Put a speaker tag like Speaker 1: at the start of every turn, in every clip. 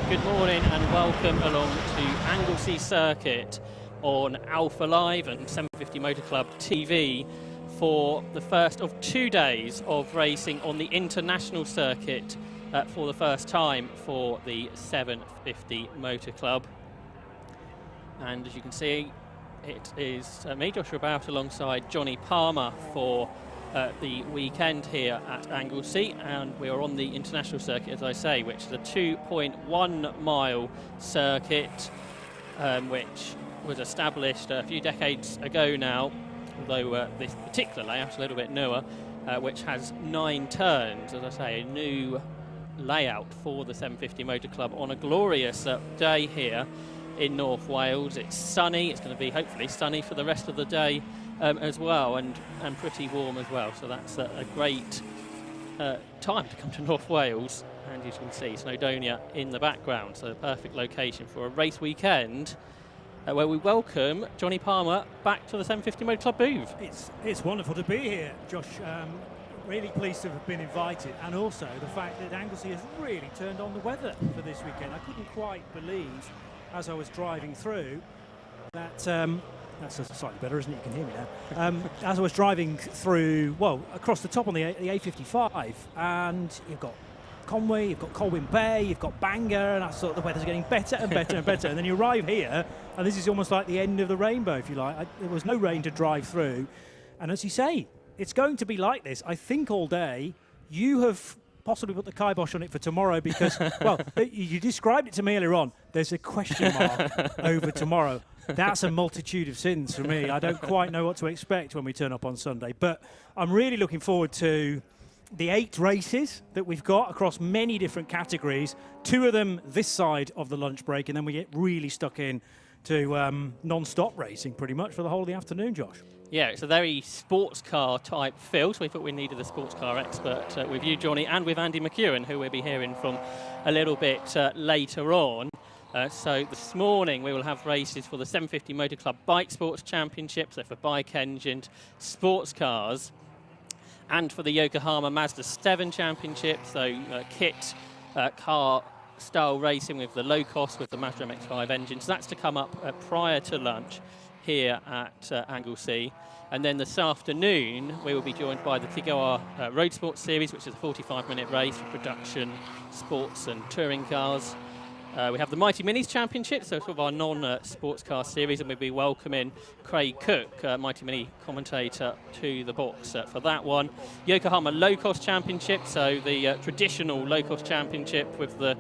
Speaker 1: Good morning and welcome along to Anglesey Circuit on Alpha Live and 750 Motor Club TV for the first of 2 days of racing on the international circuit for the first time for the 750 Motor Club. And as you can see, it is me, Joshua Barrett, alongside Johnny Palmer for the weekend here at Anglesey, and we are on the international circuit, as I say, which is a 2.1 mile circuit which was established a few decades ago now, although this particular layout is a little bit newer, which has 9 turns. As I say, a new layout for the 750 Motor Club on a glorious day here in North Wales. It's sunny, it's going to be hopefully sunny for the rest of the day as well, and pretty warm as well, so that's a great time to come to North Wales. And as you can see, Snowdonia in the background, so a perfect location for a race weekend where we welcome Johnny Palmer back to the 750 Motor Club booth.
Speaker 2: It's wonderful to be here, Josh. Really pleased to have been invited, and also the fact that Anglesey has really turned on the weather for this weekend. I couldn't quite believe, as I was driving through, that that's slightly better, isn't it? You can hear me now. As I was driving through, well, across the top on the A55, and you've got Conway, you've got Colwyn Bay, you've got Bangor, and I thought the weather's getting better and better and better. And then you arrive here, and this is almost like the end of the rainbow, if you like. There was no rain to drive through. And as you say, it's going to be like this, I think, all day. You have possibly put the kibosh on it for tomorrow because, well, you described it to me earlier on. There's a question mark over tomorrow. That's a multitude of sins for me. I don't quite know what to expect when we turn up on Sunday. But I'm really looking forward to the 8 races that we've got across many different categories. 2 of them this side of the lunch break, and then we get really stuck in to non-stop racing pretty much for the whole of the afternoon, Josh.
Speaker 1: Yeah, it's a very sports car type feel, so we thought we needed a sports car expert with you, Johnny, and with Andy McEwen, who we'll be hearing from a little bit later on. So this morning we will have races for the 750 Motor Club Bike Sports Championship, so for bike-engined sports cars, and for the Yokohama Mazda 7 Championship, so kit car style racing with the low cost with the Mazda MX-5 engine. So that's to come up prior to lunch here at Anglesey. And then this afternoon we will be joined by the Tigoa Road Sports Series, which is a 45-minute race for production sports and touring cars. We have the Mighty Minis Championship, so sort of our non-sports car series, and we'll be welcoming Craig Cook, Mighty Mini commentator, to the box for that one. Yokohama Low Cost Championship, so the traditional low cost championship with the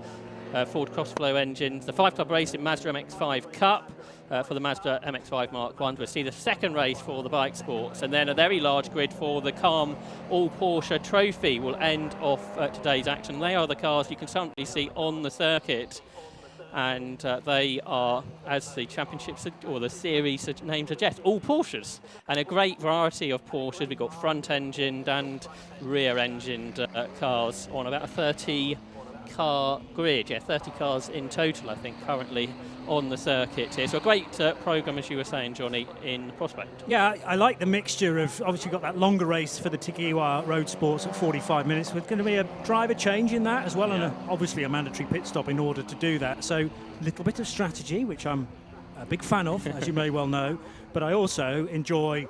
Speaker 1: Ford Crossflow engines. The 5-club racing Mazda MX-5 Cup for the Mazda MX-5 Mark I. We'll see the second race for the bike sports, and then a very large grid for the Calm All Porsche Trophy will end off today's action. They are the cars you can currently see on the circuit, and they are, as the championships or the series name suggests, all Porsches, and a great variety of Porsches. We've got front-engined and rear-engined cars on about a 30-car grid. Yeah, 30 cars in total, I think, currently on the circuit here. So a great programme, as you were saying, Johnny, in prospect.
Speaker 2: Yeah, I like the mixture of, obviously you've got that longer race for the Tikiwa Road Sports at 45 minutes. There's going to be a driver change in that as well, and obviously a mandatory pit stop in order to do that. So a little bit of strategy, which I'm a big fan of, as you may well know. But I also enjoy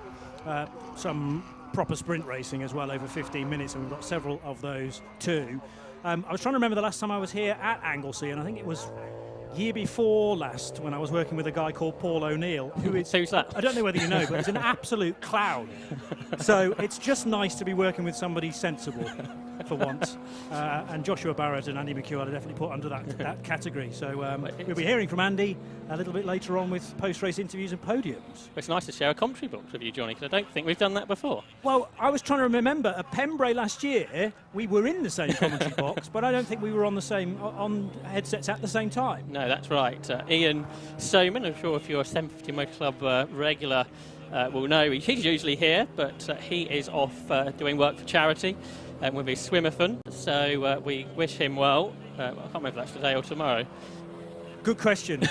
Speaker 2: some proper sprint racing as well over 15 minutes, and we've got several of those too. I was trying to remember the last time I was here at Anglesey, and I think it was year before last when I was working with a guy called Paul O'Neill.
Speaker 1: Who's that?
Speaker 2: I don't know whether you know, but he's an absolute clown. So it's just nice to be working with somebody sensible for once. And Joshua Barrett and Andy McEwen are definitely put under that category. So we'll be hearing from Andy a little bit later on with post-race interviews and podiums.
Speaker 1: It's nice to share a commentary box with you, Johnny, because I don't think we've done that before.
Speaker 2: Well, I was trying to remember, at Pembrey last year, we were in the same commentary box, but I don't think we were on headsets at the same time.
Speaker 1: No, that's right. Ian Soman, I'm sure if you're a 750 Motor Club regular will know he's usually here, but he is off doing work for charity with his swimathon, so we wish him well. I can't remember if that's today or tomorrow.
Speaker 2: Good question.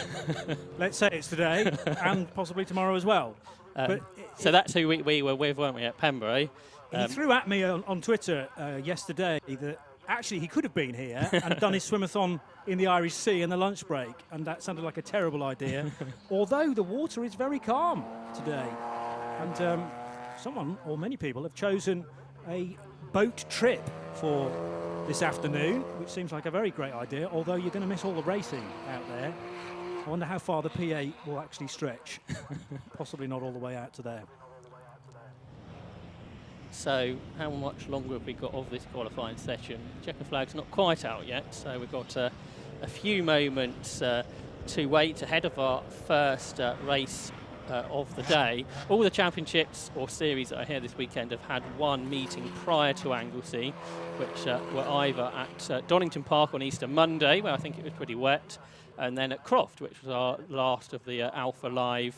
Speaker 2: Let's say it's today and possibly tomorrow as well.
Speaker 1: So that's who we were with, weren't we, at Pembrey?
Speaker 2: He threw at me on Twitter yesterday that actually, he could have been here and done his swimathon in the Irish Sea in the lunch break, and that sounded like a terrible idea. Although the water is very calm today, and someone, or many people, have chosen a boat trip for this afternoon, which seems like a very great idea, although you're going to miss all the racing out there. I wonder how far the P8 will actually stretch. Possibly not all the way out to there.
Speaker 1: So how much longer have we got of this qualifying session? Checker flag's not quite out yet, so we've got a few moments to wait ahead of our first race of the day. All the championships or series that are here this weekend have had one meeting prior to Anglesey, which were either at Donington Park on Easter Monday, where I think it was pretty wet, and then at Croft, which was our last of the Alpha Live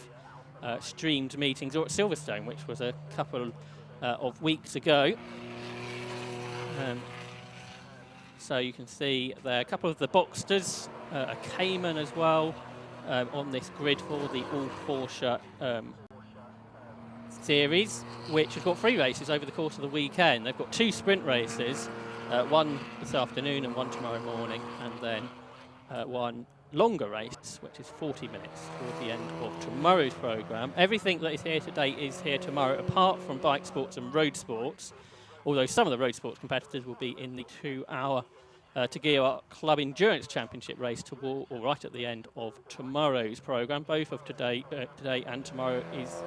Speaker 1: streamed meetings, or at Silverstone, which was a couple of weeks ago. So you can see there a couple of the Boxsters, a Cayman as well, on this grid for the All Porsche series, which has got 3 races over the course of the weekend. They've got 2 sprint races, one this afternoon and one tomorrow morning, and then one longer race, which is 40 minutes towards the end of tomorrow's programme. Everything that is here today is here tomorrow, apart from bike sports and road sports, although some of the road sports competitors will be in the 2-hour Tagua Club Endurance Championship race right at the end of tomorrow's programme. Both of today and tomorrow is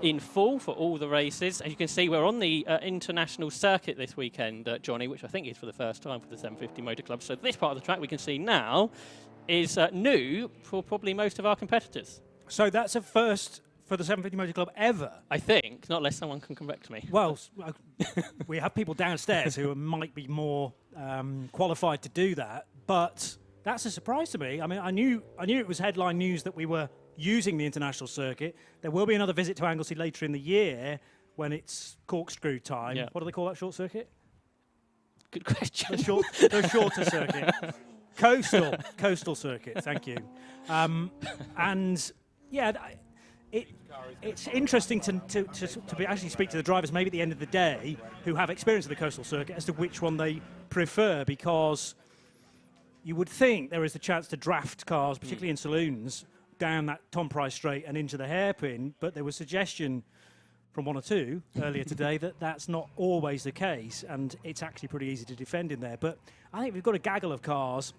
Speaker 1: in full for all the races. As you can see, we're on the international circuit this weekend, Johnny, which I think is for the first time for the 750 Motor Club. So this part of the track we can see now is new for probably most of our competitors. So
Speaker 2: that's a first for the 750 Motor Club ever?
Speaker 1: I think, not unless someone can correct me.
Speaker 2: Well, we have people downstairs who might be more qualified to do that, but that's a surprise to me. I mean, I knew it was headline news that we were using the international circuit. There will be another visit to Anglesey later in the year when it's corkscrew time. Yeah. What do they call that short circuit?
Speaker 1: Good question.
Speaker 2: The shorter circuit. Coastal circuit, thank you. And yeah, it's interesting to actually speak to the drivers maybe at the end of the day who have experience of the coastal circuit as to which one they prefer, because you would think there is a chance to draft cars, particularly in saloons, down that Tom Price straight and into the hairpin, but there was suggestion from one or two earlier today that that's not always the case, and it's actually pretty easy to defend in there. But I think we've got a gaggle of cars.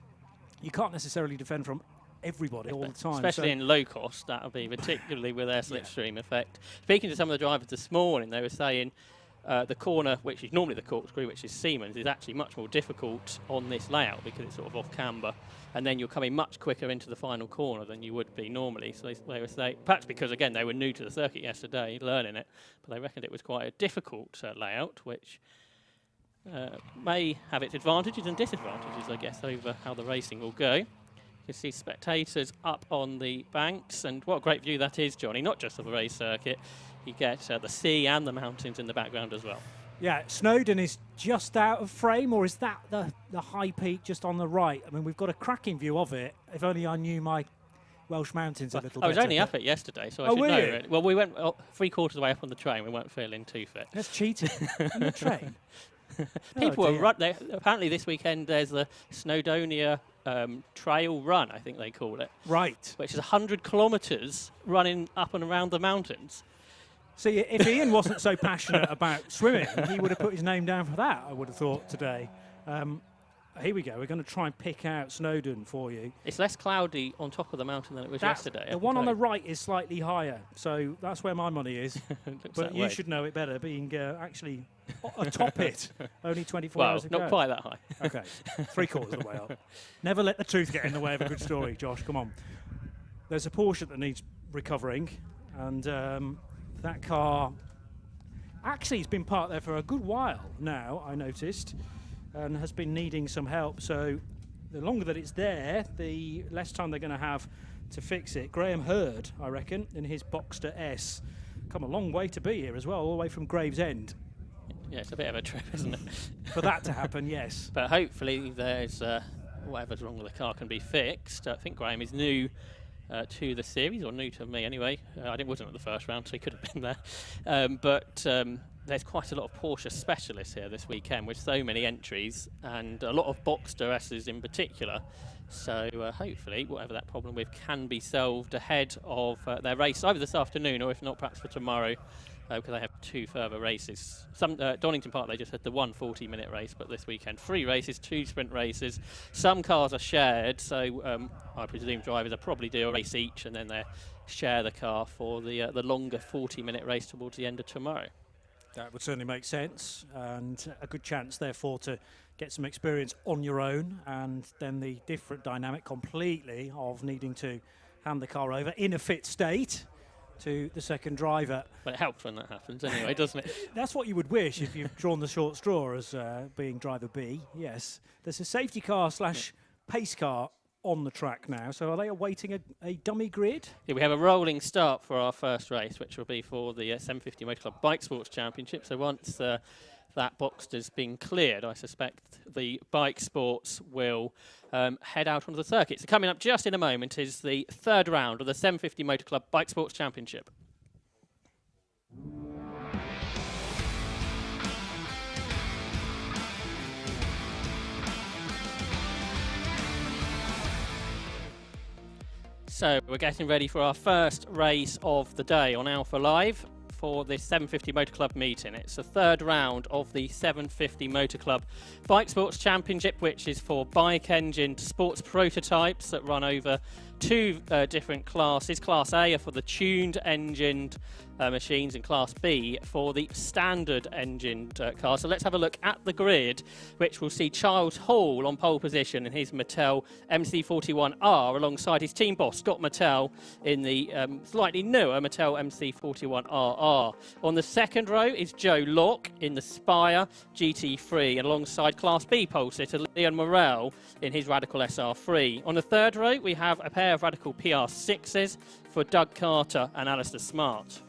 Speaker 2: You can't necessarily defend from everybody all the time.
Speaker 1: Especially in low cost, that'll be, particularly with their slipstream effect. Speaking to some of the drivers this morning, they were saying the corner, which is normally the corkscrew, which is Siemens, is actually much more difficult on this layout because it's sort of off camber, and then you're coming much quicker into the final corner than you would be normally. So they were saying, perhaps because, again, they were new to the circuit yesterday, learning it, but they reckoned it was quite a difficult layout, which may have its advantages and disadvantages, I guess, over how the racing will go. You can see spectators up on the banks, and what a great view that is, Johnny, not just of the race circuit. You get the sea and the mountains in the background as well. Yeah, Snowdon is just out of frame, or is that the high peak just on the right? I mean, we've got a cracking view of it. If only I knew my Welsh mountains a little bit. I was only up it yesterday, so I should know it. Well, we went 3/4 of the way up on the train. We weren't feeling too fit. That's cheating. On the train? People were apparently this weekend there's the Snowdonia trail run, I think they call it. Right. Which is 100 kilometres running up and around the mountains. See, if Ian wasn't so passionate about swimming, he would have put his name down for that, I would have thought, today. Here we go. We're going to try and pick out Snowdon for you. It's less cloudy on top of the mountain than it was yesterday. The one on the right is slightly higher, so that's where my money is. But you should know it better, being actually atop it only 24 hours ago. Well, not quite that high. OK, 3/4 of the way up. Never let the truth get in the way of a good story, Josh. Come on. There's a Porsche that needs recovering, and that car actually has been parked there for a good while now, I noticed, and has been needing some help. So the longer that it's there, the less time they're going to have to fix it. Graham Hurd, I reckon, in his Boxster S. Come a long way to be here as well, all the way from Gravesend. Yeah, it's a bit of a trip, isn't it? For that to happen, yes. But hopefully there's whatever's wrong with the car can be fixed. I think Graham is new to the series, or new to me anyway. I wasn't at the first round, so he could have been there. But there's quite a lot of Porsche specialists here this weekend with so many entries and a lot of Boxster S's in particular. So hopefully whatever that problem with can be solved ahead of their race either this afternoon or if not perhaps for tomorrow, because they have 2 further races. Donington Park, they just had the 1 40-minute race, but this weekend 3 races, 2 sprint races. Some cars are shared, so I presume drivers will probably do a race each and then they share the car for the longer 40-minute race towards the end of tomorrow.
Speaker 2: That would certainly make sense, and a good chance therefore to get some experience on your own, and then the different dynamic completely of needing to hand the car over in a fit state to the second driver.
Speaker 1: Well, it helps when that happens anyway, doesn't it?
Speaker 2: That's what you would wish if you've drawn the short straw as being driver B, yes. There's a safety car / pace car on the track now, so are they awaiting a dummy grid?
Speaker 1: Yeah, we have a rolling start for our first race, which will be for the 750 Motor Club Bike Sports Championship. So once that box has been cleared, I suspect the bike sports will head out onto the circuit. So coming up just in a moment is the 3rd round of the 750 Motor Club Bike Sports Championship. So we're getting ready for our first race of the day on Alpha Live for this 750 Motor Club meeting. It's the 3rd round of the 750 Motor Club Bike Sports Championship, which is for bike-engined sports prototypes that run over 2 different classes. Class A are for the tuned engined machines and Class B for the standard engined cars. So let's have a look at the grid, which will see Charles Hall on pole position in his Mattel MC41R alongside his team boss Scott Mattel in the slightly newer Mattel MC41RR. On the 2nd row is Joe Locke in the Spire GT3 and alongside Class B pole sitter Leon Morrell in his Radical SR3. On the 3rd row we have a pair of Radical PR6s for Doug Carter and Alistair Smart.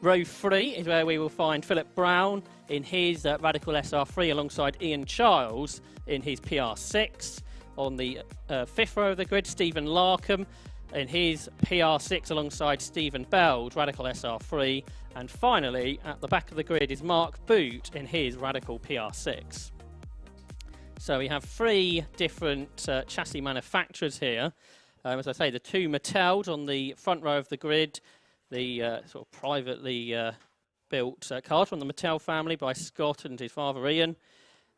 Speaker 1: Row 3 is where we will find Philip Brown in his Radical SR3 alongside Ian Childs in his PR6. On the 5th row of the grid, Stephen Larkham in his PR6 alongside Stephen Bell's Radical SR3. And finally, at the back of the grid is Mark Boot in his Radical PR6. So we have 3 different chassis manufacturers here. As I say, the 2 Mattels on the front row of the grid, the sort of privately built cars from the Mattel family by Scott and his father Ian.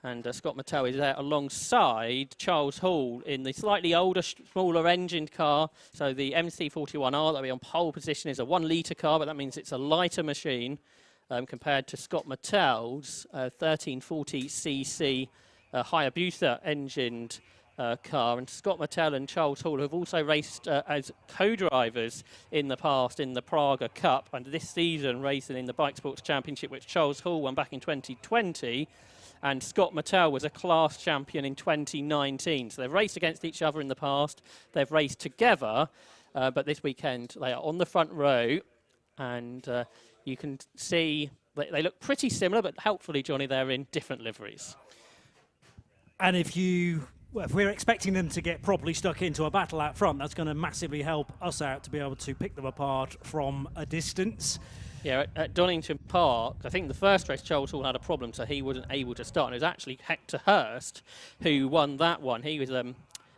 Speaker 1: And Scott Mattel is there alongside Charles Hall in the slightly older, smaller engined car. So the MC41R that will be on pole position is a 1 litre car, but that means it's a lighter machine compared to Scott Mattel's 1340cc Hayabusa engined car. And Scott Mattel and Charles Hall have also raced as co-drivers in the past in the Praga Cup, and this season racing in the Bike Sports Championship, which Charles Hall won back in 2020, and Scott Mattel was a class champion in 2019. So they've raced against each other in the past, they've raced together, but this weekend they are on the front row, and you can see they look pretty similar, but helpfully, Johnny, they're in different liveries.
Speaker 2: And if we're expecting them to get properly stuck into a battle out front, that's going to massively help us out to be able to pick them apart from a distance.
Speaker 1: Yeah, at Donington Park, I think the first race Charles Hall had a problem, so he wasn't able to start. And it was actually Hector Hurst who won that one. He was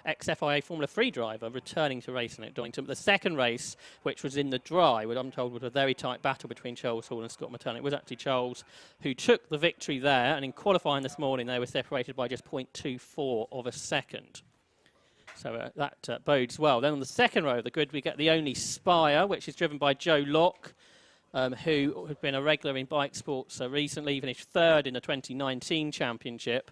Speaker 1: ex-FIA Formula 3 driver returning to racing at Donington. But the second race, which was in the dry, which I'm told was a very tight battle between Charles Hall and Scott Mattel. It was actually Charles who took the victory there, and in qualifying this morning they were separated by just 0.24 of a second. So that bodes well. Then on the second row of the grid we get the only Spire, which is driven by Joe Locke, who had been a regular in bike sports recently, finished 3rd in the 2019 championship.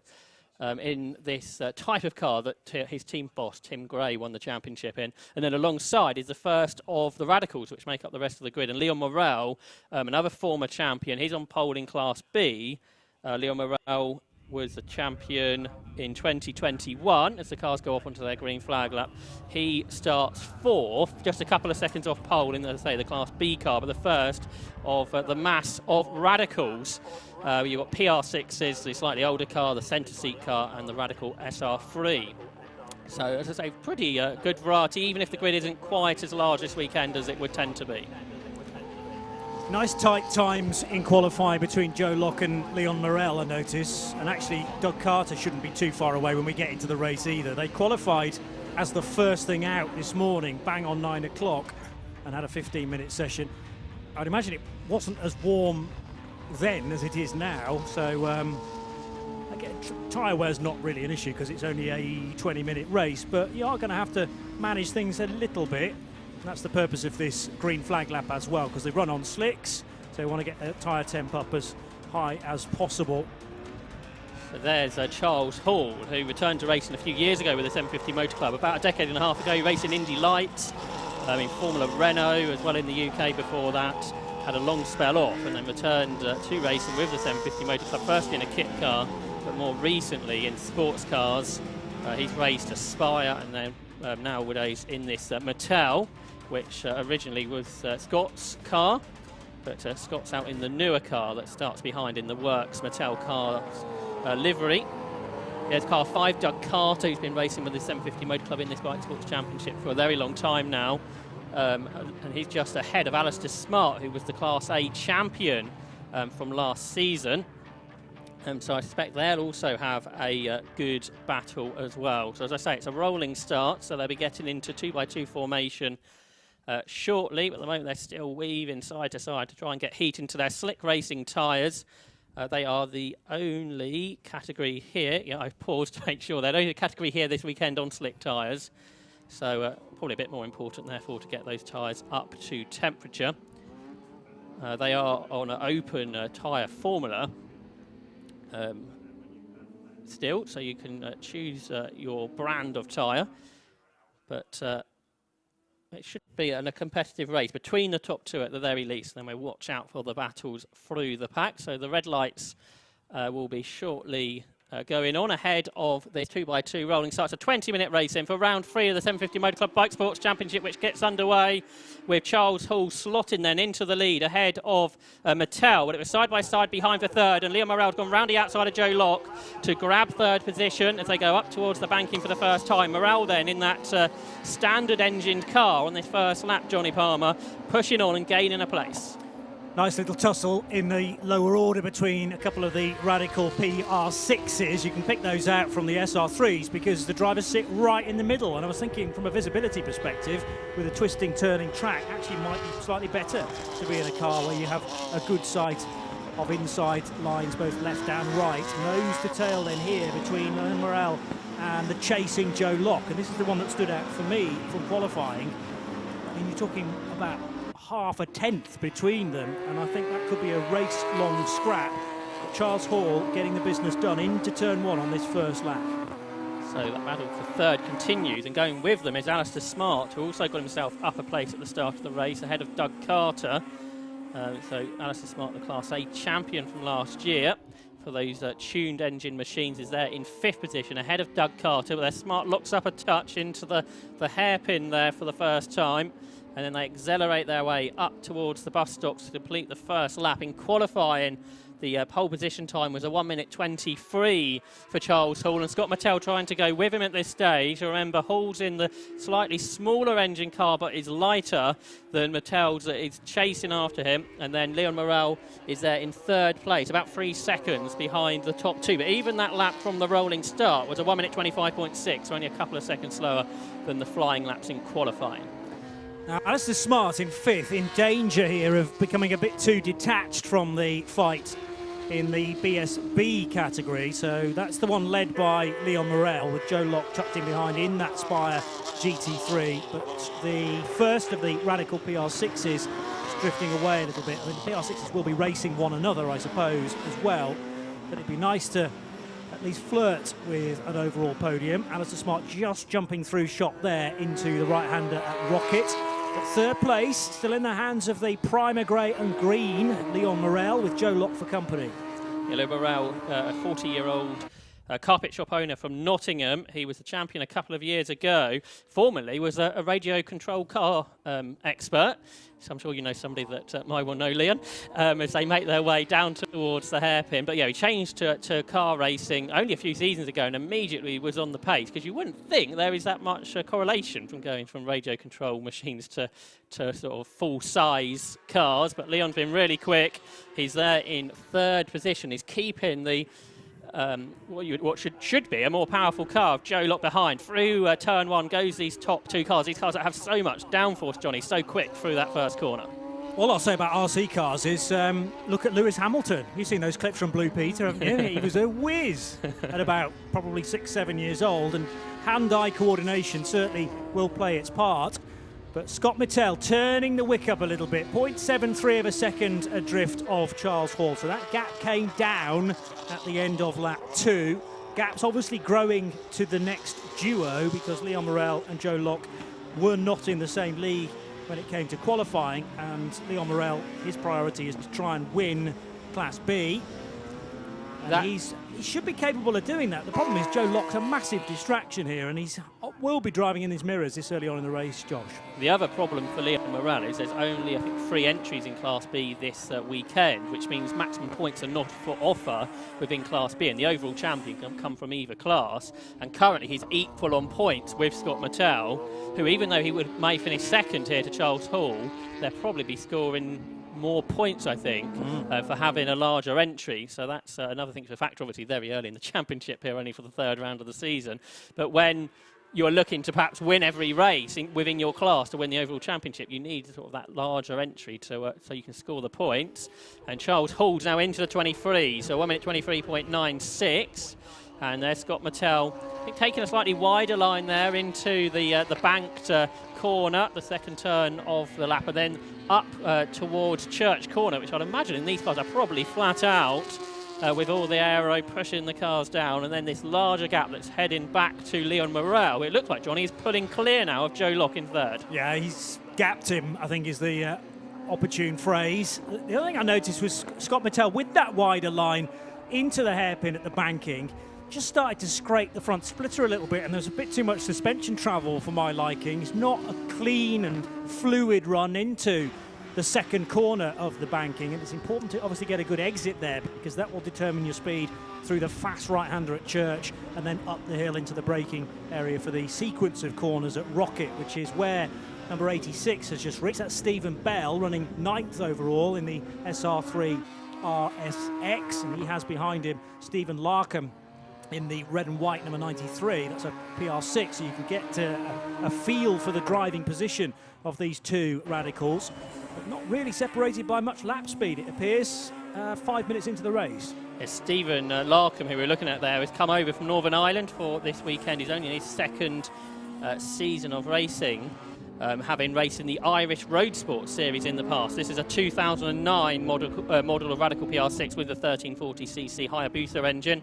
Speaker 1: In this type of car that his team boss, Tim Gray, won the championship in. And then alongside is the first of the Radicals, which make up the rest of the grid. And Leon Morrell, another former champion, he's on pole in Class B. Leon Morrell was the champion in 2021 as the cars go off onto their green flag lap. He starts 4th, just a couple of seconds off pole in, as I say, the Class B car, but the first of the mass of Radicals. You've got PR6s, the slightly older car, the centre seat car, and the Radical SR3. So, as I say, pretty good variety, even if the grid isn't quite as large this weekend as it would tend to be.
Speaker 2: Nice tight times in qualifying between Joe Locke and Leon Morel, I notice. And actually, Doug Carter shouldn't be too far away when we get into the race either. They qualified as the first thing out this morning, bang on 9 o'clock, and had a 15-minute session. I'd imagine it wasn't as warm then as it is now, so again, tyre wear's not really an issue because it's only a 20-minute race, but you are going to have to manage things a little bit. And that's the purpose of this green flag lap as well, because they run on slicks, so they want to get the tyre temp up as high as possible.
Speaker 1: So there's Charles Hall, who returned to racing a few years ago with the 750 Motor Club. About a decade and a half ago, he raced in Indy Lights, in Formula Renault as well in the UK before that. Had a long spell off and then returned to racing with the 750 Motor Club, first in a kit car, but more recently in sports cars. He's raced Aspire and then nowadays in this Mattel, which originally was Scott's car, but Scott's out in the newer car that starts behind in the works Mattel cars livery. Here's car 5, Doug Carter, who's been racing with the 750 Motor Club in this Bike Sports Championship for a very long time now. And he's just ahead of Alistair Smart, who was the Class A champion from last season. So I suspect they'll also have a good battle as well. So as I say, it's a rolling start, so they'll be getting into 2x2 formation shortly. But at the moment, they're still weaving side to side to try and get heat into their slick racing tyres. They are the only category here. Yeah, I've paused to make sure they're the only category here this weekend on slick tyres. So probably a bit more important, therefore, to get those tyres up to temperature. They are on an open tyre formula still, so you can choose your brand of tyre. But it should be a competitive race between the top two at the very least. Then we'll watch out for the battles through the pack. So the red lights will be shortly going on ahead of this 2x2 rolling start. It's a 20-minute race in for round 3 of the 750 Motor Club Bike Sports Championship, which gets underway with Charles Hall slotting then into the lead ahead of Mattel. But it was side by side behind for third, and Leon Morel's gone round the outside of Joe Locke to grab third position as they go up towards the banking for the first time. Morel then in that standard engined car on this first lap, Johnny Palmer, pushing on and gaining a place.
Speaker 2: Nice little tussle in the lower order between a couple of the Radical PR6s. You can pick those out from the SR3s because the drivers sit right in the middle. And I was thinking from a visibility perspective, with a twisting, turning track, actually might be slightly better to be in a car where you have a good sight of inside lines, both left and right. Nose to tail then here between Morel and the chasing Joe Locke. And this is the one that stood out for me from qualifying. I mean, you're talking about half a tenth between them, and I think that could be a race-long scrap. But Charles Hall getting the business done into turn 1 on this first lap.
Speaker 1: So that battle for third continues, and going with them is Alistair Smart, who also got himself up a place at the start of the race ahead of Doug Carter. So Alistair Smart, the Class A champion from last year for those tuned engine machines, is there in 5th position ahead of Doug Carter, but their Smart locks up a touch into the hairpin there for the first time. And then they accelerate their way up towards the bus stops to complete the first lap. In qualifying, the pole position time was a 1:23 for Charles Hall, and Scott Mattel trying to go with him at this stage. Remember, Hall's in the slightly smaller engine car, but is lighter than Mattel's that is chasing after him. And then Leon Morel is there in 3rd place, about 3 seconds behind the top 2. But even that lap from the rolling start was a 1:25.6, so only a couple of seconds slower than the flying laps in qualifying.
Speaker 2: Now, Alistair Smart in 5th, in danger here of becoming a bit too detached from the fight in the BSB category. So that's the one led by Leon Morel, with Joe Locke tucked in behind in that Spire GT3. But the first of the Radical PR6s is drifting away a little bit. I mean, the PR6s will be racing one another, I suppose, as well. But it'd be nice to at least flirt with an overall podium. Alistair Smart just jumping through shot there into the right-hander at Rocket. But 3rd place, still in the hands of the primer grey and green Leon Morel, with Joe Locke for company.
Speaker 1: Leon Morel, a 40-year-old a carpet shop owner from Nottingham. He was the champion a couple of years ago. Formerly was a radio control car expert. So I'm sure you know somebody that might well know Leon, as they make their way down towards the hairpin. But yeah, he changed to car racing only a few seasons ago and immediately was on the pace, because you wouldn't think there is that much correlation from going from radio control machines to sort of full-size cars. But Leon's been really quick. He's there in third position. He's keeping the what should be a more powerful car of Joe Lock behind. Through turn one goes these top two cars. These cars that have so much downforce, Johnny, so quick through that first corner.
Speaker 2: All I'll say about RC cars is look at Lewis Hamilton. You've seen those clips from Blue Peter, haven't you? He was a whiz at about probably 6-7 years old, and hand-eye coordination certainly will play its part. But Scott Mittell turning the wick up a little bit, 0.73 of a second adrift of Charles Hall. So that gap came down at the end of lap 2. Gap's obviously growing to the next duo, because Leon Morel and Joe Lock were not in the same league when it came to qualifying. And Leon Morel, his priority is to try and win Class B. And he should be capable of doing that. The problem is Joe Lock's a massive distraction here, and he will be driving in his mirrors this early on in the race, Josh.
Speaker 1: The other problem for Leon Morel is there's only, I think, 3 entries in Class B this weekend, which means maximum points are not for offer within Class B, and the overall champion can come from either class. And currently he's equal on points with Scott Mittell, who, even though he may finish second here to Charles Hall, they'll probably be scoring more points, I think, for having a larger entry. So that's another thing to factor, obviously very early in the championship here, only for the 3rd round of the season. But when you're looking to perhaps win every race within your class to win the overall championship, you need sort of that larger entry to so you can score the points. And Charles Hall's now into the 23, so 1 minute 23.96. And there's Scott Mittell, I think, taking a slightly wider line there into the banked corner, the second turn of the lap, and then up towards Church Corner, which I'd imagine in these cars are probably flat out with all the aero pushing the cars down, and then this larger gap that's heading back to Leon Morel. It looks like Johnny is pulling clear now of Joe Lock in 3rd.
Speaker 2: Yeah, he's gapped him, I think is the opportune phrase. The other thing I noticed was Scott Mittell with that wider line into the hairpin at the banking, just started to scrape the front splitter a little bit, and there's a bit too much suspension travel for my liking. It's not a clean and fluid run into the second corner of the banking, and it's important to obviously get a good exit there, because that will determine your speed through the fast right-hander at Church and then up the hill into the braking area for the sequence of corners at Rocket, which is where number 86 has just reached. That's Stephen Bell, running 9th overall in the SR3 RSX, and he has behind him Stephen Larkham in the red and white number 93. That's a PR6, so you can get a feel for the driving position of these two radicals, but not really separated by much lap speed, it appears, 5 minutes into the race.
Speaker 1: Yes, Stephen Larkham, who we're looking at there, has come over from Northern Ireland for this weekend. He's only in his 2nd season of racing, having raced in the Irish Road Sports Series in the past. This is a 2009 model of Radical PR6 with the 1340cc Hayabusa engine.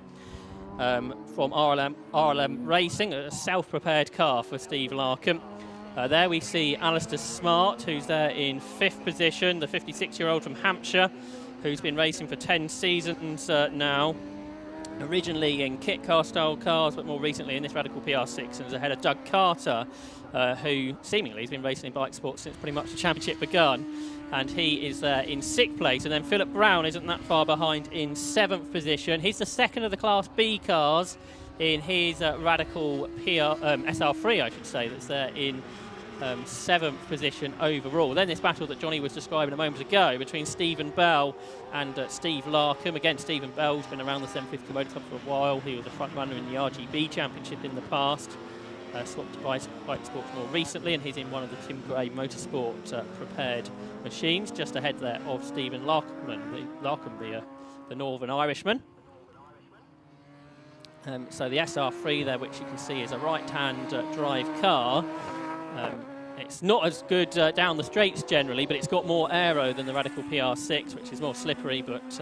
Speaker 1: From RLM Racing, a self-prepared car for Steve Larkham. There we see Alistair Smart, who's there in 5th position, the 56-year-old from Hampshire, who's been racing for 10 seasons now. Originally in kit car style cars, but more recently in this Radical PR6, and is ahead of Doug Carter, who seemingly has been racing in bike sports since pretty much the championship begun. And he is there in 6th place. And then Philip Brown isn't that far behind in 7th position. He's the 2nd of the Class B cars in his Radical SR3, I should say, that's there in 7th position overall. Then this battle that Johnny was describing a moment ago between Stephen Bell and Steve Larkham. Again, Stephen Bell's been around the 750 Motor Club for a while. He was a front runner in the RGB Championship in the past. Swapped to bike sports more recently, and he's in one of the Tim Gray Motorsport prepared machines, just ahead there of Stephen Larkham, the Northern Irishman. So the SR3 there, which you can see is a right-hand drive car. It's not as good down the straights generally, but it's got more aero than the Radical PR6, which is more slippery, but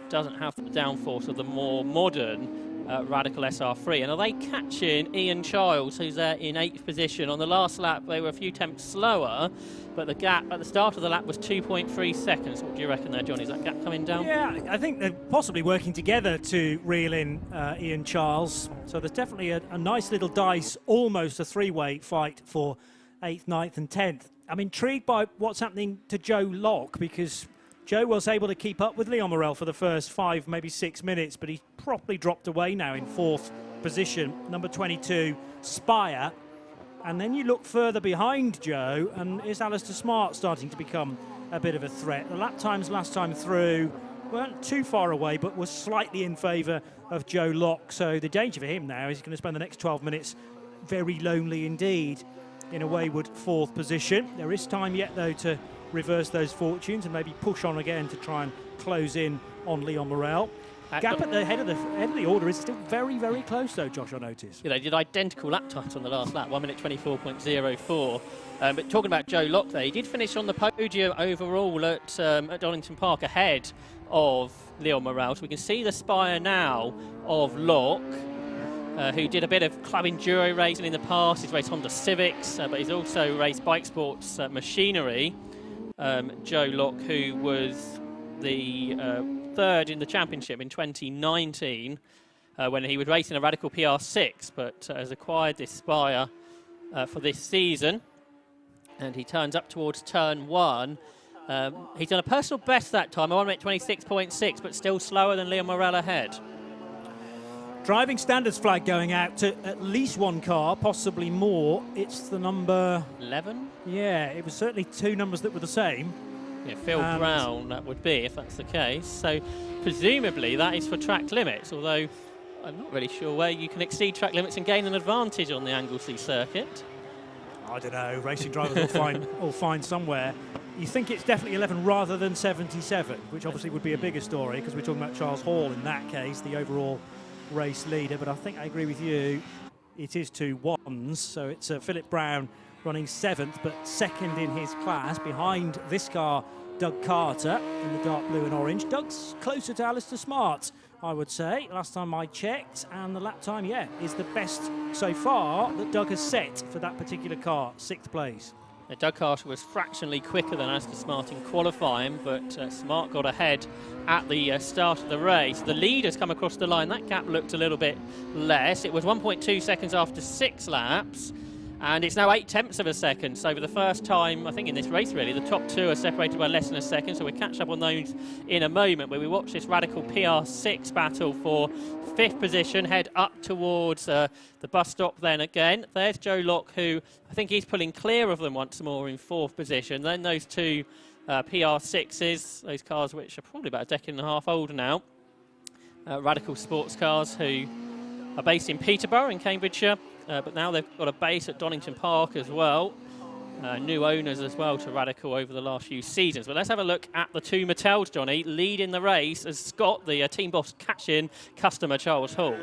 Speaker 1: doesn't have the downforce of the more modern Radical SR3. And are they catching Ian Childs, who's there in 8th position? On the last lap, they were a few tenths slower, but the gap at the start of the lap was 2.3 seconds. What do you reckon there, Johnny? Is that gap coming down?
Speaker 2: Yeah, I think they're possibly working together to reel in Ian Charles. So there's definitely a nice little dice, almost a three-way fight for 8th, 9th and 10th. I'm intrigued by what's happening to Joe Locke, because Joe was able to keep up with Leon Morel for the first 5, maybe 6 minutes, but he's properly dropped away now in 4th position. Number 22, Spire. And then you look further behind Joe, and is Alistair Smart starting to become a bit of a threat? The lap times last time through weren't too far away, but was slightly in favour of Joe Locke. So the danger for him now is he's going to spend the next 12 minutes very lonely indeed in a wayward 4th position. There is time yet, though, to reverse those fortunes and maybe push on again to try and close in on Leon Morel. Gap at the head of the order is still very, very close, though, Josh, I noticed.
Speaker 1: Yeah, they did identical lap times on the last lap, 1 minute 24.04. But talking about Joe Locke there, he did finish on the podium overall at Donington Park ahead of Leon Morel. So we can see the spire now of Locke, who did a bit of club enduro racing in the past. He's raced Honda Civics, but he's also raced bike sports machinery. Joe Locke, who was the 3rd in the championship in 2019 when he was racing a Radical PR6, but has acquired this spire for this season. And he turns up towards turn 1. He's done a personal best that time, 1 minute 26.6, but still slower than Leon Morel ahead.
Speaker 2: Driving standards flag going out to at least one car, possibly more. It's the number
Speaker 1: 11?
Speaker 2: Yeah, it was certainly 2 numbers that were the same.
Speaker 1: Yeah, Phil Brown, that would be, if that's the case. So presumably that is for track limits, although I'm not really sure where you can exceed track limits and gain an advantage on the Anglesey circuit.
Speaker 2: I don't know, racing drivers will find somewhere. You think it's definitely 11 rather than 77, which obviously would be a bigger story, because we're talking about Charles Hall in that case, the overall race leader. But I think I agree with you, it is 2 ones, so it's Philip Brown running 7th, but 2nd in his class, behind this car, Doug Carter, in the dark blue and orange. Doug's closer to Alistair Smart, I would say, last time I checked, and the lap time, yeah, is the best so far that Doug has set for that particular car, 6th place.
Speaker 1: Now, Doug Carter was fractionally quicker than Alistair Smart in qualifying, but Smart got ahead at the start of the race. The leaders come across the line. That gap looked a little bit less. It was 1.2 seconds after 6 laps, and it's now 0.8 of a second. So for the first time, I think in this race really, the top 2 are separated by less than a second, so we'll catch up on those in a moment, where we watch this Radical PR6 battle for 5th position, head up towards the bus stop then again. There's Joe Locke, who I think he's pulling clear of them once more in 4th position. Then those 2 PR6s, those cars which are probably about a decade and a half older now, Radical sports cars who are based in Peterborough in Cambridgeshire, but now they've got a base at Donington Park as well. New owners as well to Radical over the last few seasons. But let's have a look at the 2 Mattels, Johnny, leading the race as Scott, the team boss, catching customer Charles Hall.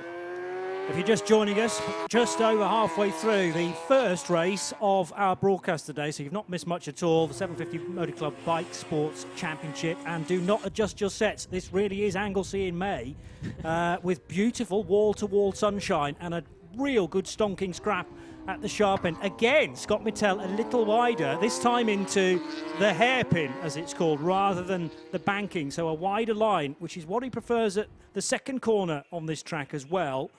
Speaker 2: If you're just joining us, just over halfway through the first race of our broadcast today, so you've not missed much at all, the 750 Motor Club Bike Sports Championship, and do not adjust your sets. This really is Anglesey in May, with beautiful wall-to-wall sunshine and a real good stonking scrap at the sharp end. Again, Scott Mittell a little wider, this time into the hairpin, as it's called, rather than the banking, so a wider line, which is what he prefers at the second corner on this track as well.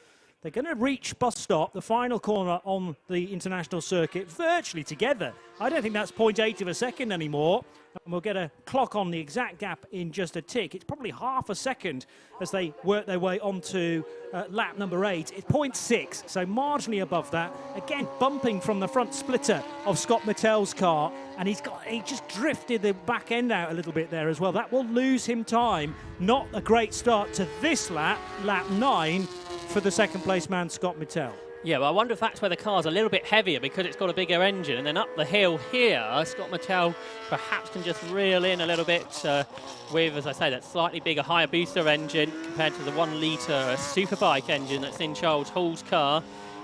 Speaker 2: They're going to reach bus stop, the final corner on the international circuit, virtually together. I don't think that's 0.8 of a second anymore. And we'll get a clock on the exact gap in just a tick. It's probably half a second as they work their way onto lap number 8. It's 0.6, so marginally above that. Again, bumping from the front splitter of Scott Mittell's car. And he just drifted the back end out a little bit there as well. That will lose him time. Not a great start to this lap, lap 9, for the second place man, Scott Mittell.
Speaker 1: Yeah, well, I wonder if that's where the car's a little bit heavier because it's got a bigger engine. And then up the hill here, Scott Mittell perhaps can just reel in a little bit with, as I say, that slightly bigger, higher booster engine compared to the 1 litre superbike engine that's in Charles Hall's car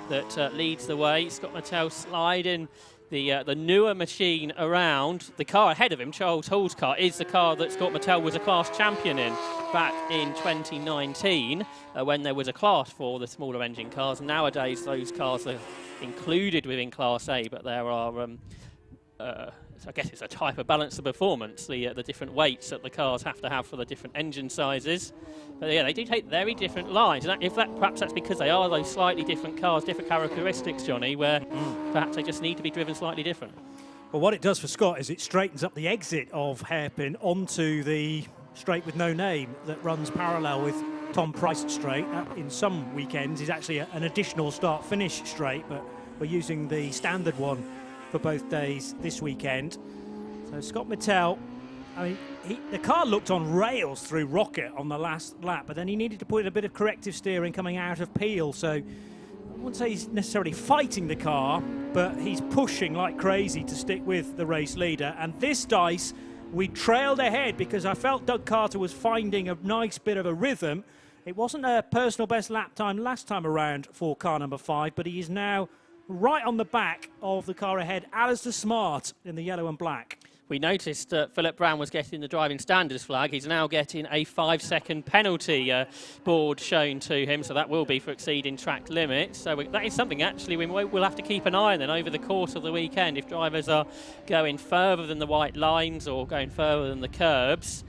Speaker 1: that leads the way. Scott Mittell sliding the newer machine around. The car ahead of him, Charles Hall's car, is the car that Scott Mattel was a class champion in back in 2019 when there was a class for the smaller engine cars. Nowadays, those cars are included within Class A, but there are, so I guess it's a type of balance of performance, the different weights that the cars have to have for the different engine sizes. But yeah, they do take very different lines. And perhaps that's because they are those slightly different cars, different characteristics, Johnny, where perhaps they just need to be driven slightly different.
Speaker 2: Well, what it does for Scott is it straightens up the exit of Hairpin onto the straight with no name that runs parallel with Tom Price Straight. In some weekends is actually an additional start-finish straight, but we're using the standard one for both days this weekend. So Scott Mattel, I mean, the car looked on rails through Rocket on the last lap, but then he needed to put in a bit of corrective steering coming out of Peel. So I wouldn't say he's necessarily fighting the car, but he's pushing like crazy to stick with the race leader. And this dice, we trailed ahead because I felt Doug Carter was finding a nice bit of a rhythm. It wasn't a personal best lap time last time around for car number 5, but he is now right on the back of the car ahead, Alistair Smart in the yellow and black.
Speaker 1: We noticed that Philip Brown was getting the driving standards flag. He's now getting a 5-second penalty board shown to him, so that will be for exceeding track limits. So that is something actually we'll have to keep an eye on then over the course of the weekend if drivers are going further than the white lines or going further than the curbs,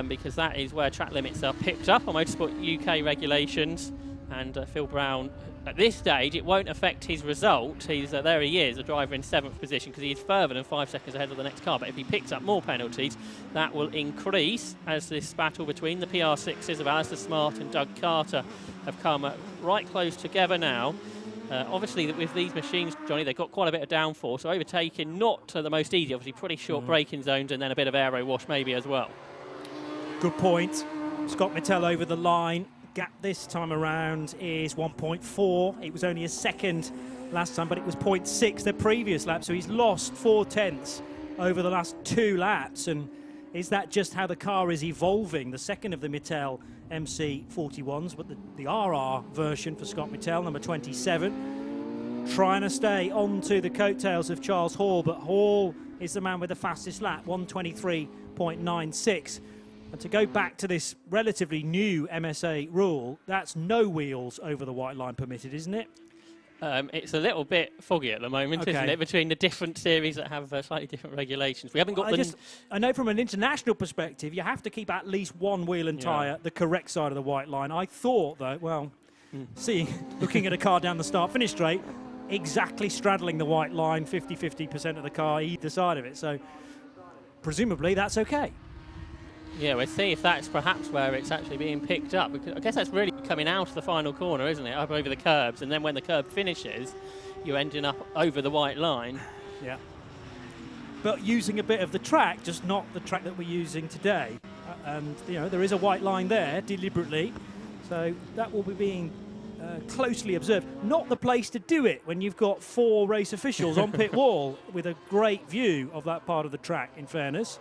Speaker 1: because that is where track limits are picked up on Motorsport UK regulations. And Phil Brown, at this stage, it won't affect his result. There he is, a driver in 7th position, because he is further than 5 seconds ahead of the next car. But if he picks up more penalties, that will increase as this battle between the PR6s of Alistair Smart and Doug Carter have come right close together now. Obviously, with these machines, Johnny, they've got quite a bit of downforce, so overtaking not the most easy, obviously pretty short braking zones and then a bit of aero wash maybe as well.
Speaker 2: Good point. Scott Mattel over the line. Gap this time around is 1.4. It was only a second last time, but it was 0.6 the previous lap, so he's lost 4/10 over the last 2 laps. And is that just how the car is evolving? The second of the Mattel MC41s, but the RR version for Scott Mattel, number 27, trying to stay onto the coattails of Charles Hall, but Hall is the man with the fastest lap, 1:23.96. And to go back to this relatively new MSA rule, that's no wheels over the white line permitted, isn't it?
Speaker 1: It's a little bit foggy at the moment, isn't it, between the different series that have slightly different regulations. We haven't got
Speaker 2: I know from an international perspective, you have to keep at least one wheel and tyre the correct side of the white line. I thought, though, well, looking at a car down the start-finish straight, exactly straddling the white line, 50% of the car either side of it. So presumably that's okay.
Speaker 1: Yeah, we'll see if that's perhaps where it's actually being picked up. Because I guess that's really coming out of the final corner, isn't it? Up over the curbs, and then when the curb finishes, you're ending up over the white line.
Speaker 2: Yeah. But using a bit of the track, just not the track that we're using today. And, you know, there is a white line there, deliberately. So that will be being closely observed. Not the place to do it when you've got 4 race officials on pit wall with a great view of that part of the track, in fairness.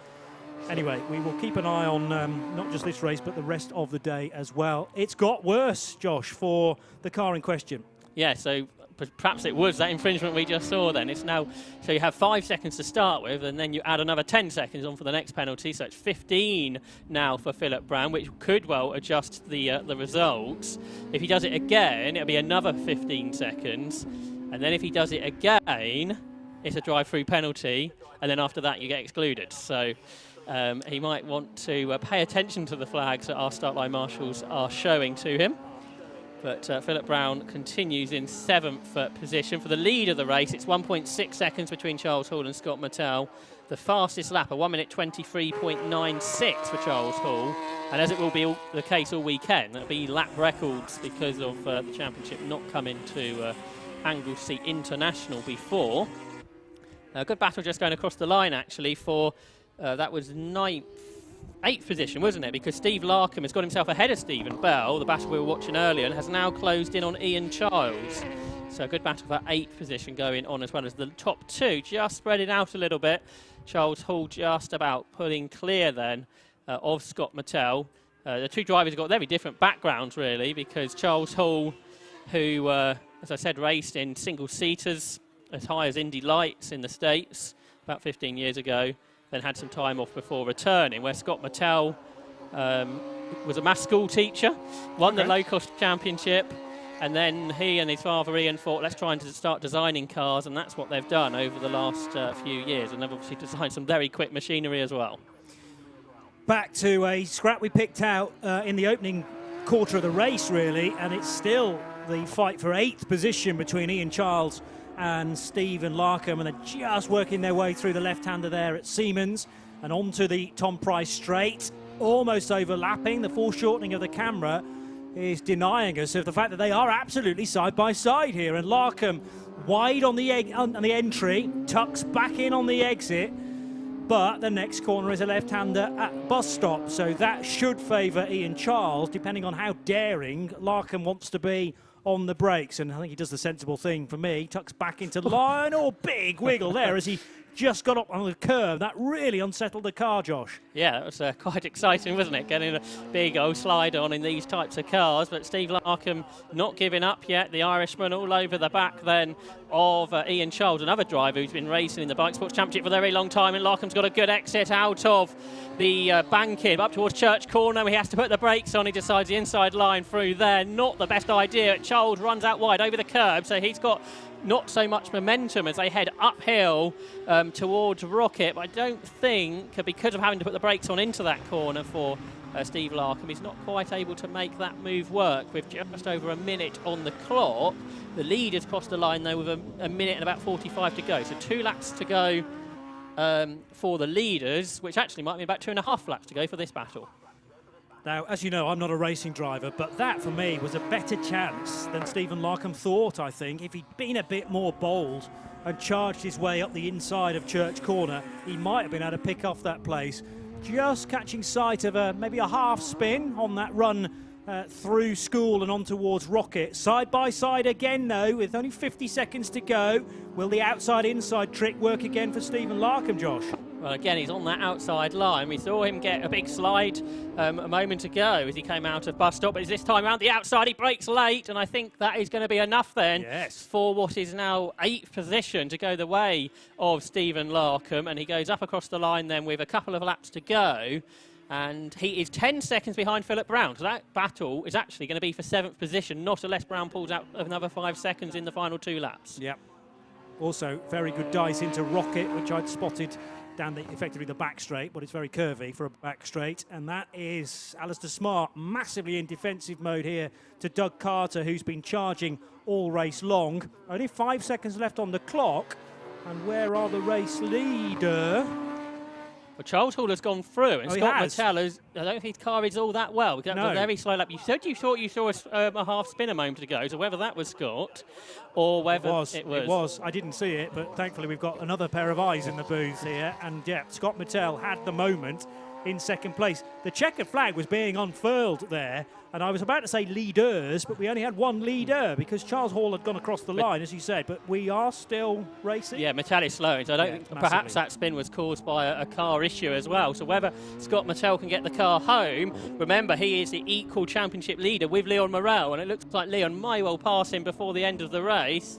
Speaker 2: Anyway, we will keep an eye on not just this race, but the rest of the day as well. It's got worse, Josh, for the car in question.
Speaker 1: Yeah, so perhaps it was that infringement we just saw then. It's now, so you have 5 seconds to start with, and then you add another 10 seconds on for the next penalty. So it's 15 now for Philip Brown, which could well adjust the results. If he does it again, it'll be another 15 seconds. And then if he does it again, it's a drive-through penalty. And then after that, you get excluded. So he might want to pay attention to the flags that our start line marshals are showing to him. But Philip Brown continues in 7th position. For the lead of the race, it's 1.6 seconds between Charles Hall and Scott Mattel. The fastest lap, a 1:23.96 for Charles Hall. And as it will be the case all weekend, that'll be lap records because of the championship not coming to Anglesey International before. A good battle just going across the line, actually, for that was 8th position, wasn't it? Because Steve Larkham has got himself ahead of Stephen Bell, the battle we were watching earlier, and has now closed in on Ian Childs. So a good battle for 8th position going on, as well as the top 2 just spreading out a little bit. Charles Hall just about pulling clear then of Scott Mattel. The 2 drivers have got very different backgrounds, really, because Charles Hall, who, as I said, raced in single-seaters as high as Indy Lights in the States about 15 years ago, then had some time off before returning, where Scott Mattel was a maths school teacher, won the low-cost championship, and then he and his father Ian thought, let's try and start designing cars, and that's what they've done over the last few years, and they've obviously designed some very quick machinery as well.
Speaker 2: Back to a scrap we picked out in the opening quarter of the race, really, and it's still the fight for 8th position between Ian Charles and Stephen Larkham, and they're just working their way through the left-hander there at Siemens and onto the Tom Price straight, almost overlapping. The foreshortening of the camera is denying us of the fact that they are absolutely side by side here, and Larkham wide on the entry, tucks back in on the exit, but the next corner is a left-hander at bus stop, so that should favour Ian Charles, depending on how daring Larkham wants to be on the brakes. And I think he does the sensible thing for me, tucks back into line. Oh, big wiggle there as he just got up on the curve. That really unsettled the car, Josh.
Speaker 1: Yeah, it was quite exciting, wasn't it? Getting a big old slide on in these types of cars. But Steve Larkham not giving up yet. The Irishman all over the back then of Ian Charles, another driver who's been racing in the Bike Sports Championship for a very long time. And Larkham's got a good exit out of the banking up towards Church Corner. He has to put the brakes on. He decides the inside line through there. Not the best idea. Charles runs out wide over the curb, so he's got not so much momentum as they head uphill towards Rocket. But I don't think, because of having to put the brakes on into that corner for Steve Larkham, he's not quite able to make that move work with just over a minute on the clock. The lead has crossed the line, though, with a minute and about 45 to go. So 2 laps to go for the leaders, which actually might be about 2.5 laps to go for this battle.
Speaker 2: Now, as you know, I'm not a racing driver, but that, for me, was a better chance than Stephen Larkham thought, I think. If he'd been a bit more bold and charged his way up the inside of Church Corner, he might have been able to pick off that place. Just catching sight of maybe a half spin on that run through School and on towards Rocket. Side by side again, though, with only 50 seconds to go. Will the outside-inside trick work again for Stephen Larkham, Josh?
Speaker 1: Well, again, he's on that outside line. We saw him get a big slide a moment ago as he came out of bus stop, but this time around the outside he brakes late, and I think that is going to be enough then for what is now 8th position to go the way of Stephen Larkham, and he goes up across the line then with a couple of laps to go, and he is 10 seconds behind Philip Brown. So that battle is actually going to be for 7th position, not unless Brown pulls out another 5 seconds in the final 2 laps.
Speaker 2: Yep. Also, very good dice into Rocket, which I'd spotted down effectively the back straight, but it's very curvy for a back straight. And that is Alistair Smart, massively in defensive mode here to Doug Carter, who's been charging all race long. Only 5 seconds left on the clock. And where are the race leader?
Speaker 1: Well, Charles Hall has gone through, and Scott Mattel I don't think his car is all that well. That was a very slow lap. You said you thought you saw a half spin a moment ago, so whether that was Scott or whether it was.
Speaker 2: I didn't see it, but thankfully we've got another pair of eyes in the booth here. And yeah, Scott Mattel had the moment in second place. The checkered flag was being unfurled there, and I was about to say leaders, but we only had one leader because Charles Hall had gone across the line, as you said, but we are still racing.
Speaker 1: Yeah, Mattel is slowing, so I don't think perhaps that spin was caused by a car issue as well. So whether Scott Mattel can get the car home, remember he is the equal championship leader with Leon Morel, and it looks like Leon may well pass him before the end of the race.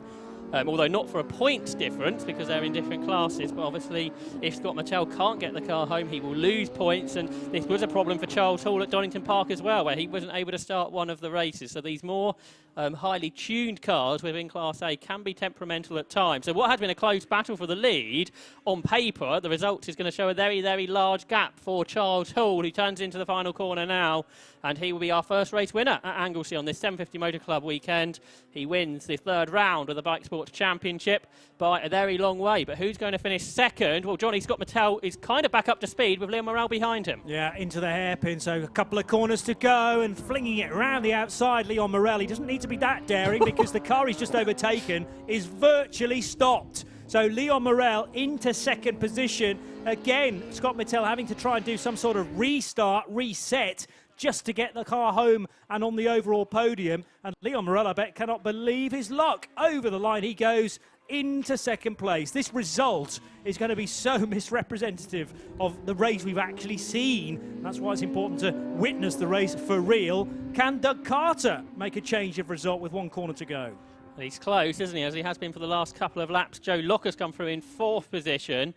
Speaker 1: Although not for a points difference because they're in different classes, but obviously if Scott Mattel can't get the car home, he will lose points, and this was a problem for Charles Hall at Donington Park as well, where he wasn't able to start one of the races. So these more highly tuned cars within Class A can be temperamental at times. So what had been a close battle for the lead, on paper, the result is going to show a very, very large gap for Charles Hall, who turns into the final corner now, and he will be our first race winner at Anglesey on this 750 Motor Club weekend. He wins the 3rd round of the Bike Sports Championship by a very long way. But who's going to finish second? Well, Johnny Scott Mattel is kind of back up to speed with Leon Morel behind him. Yeah, into the hairpin, so a couple of corners to go and flinging it around the outside. Leon Morel, he doesn't need to be that daring because the car he's just overtaken is virtually stopped. So Leon Morel into second position. Again, Scott Mattel having to try and do some sort of restart, reset, just to get the car home and on the overall podium. And Leon Morel, I bet, cannot believe his luck. Over the line he goes into second place. This result is going to be so misrepresentative of the race we've actually seen. That's why it's important to witness the race for real. Can Doug Carter make a change of result with 1 corner to go? And he's close, isn't he, as he has been for the last couple of laps. Joe Locker's come through in 4th position.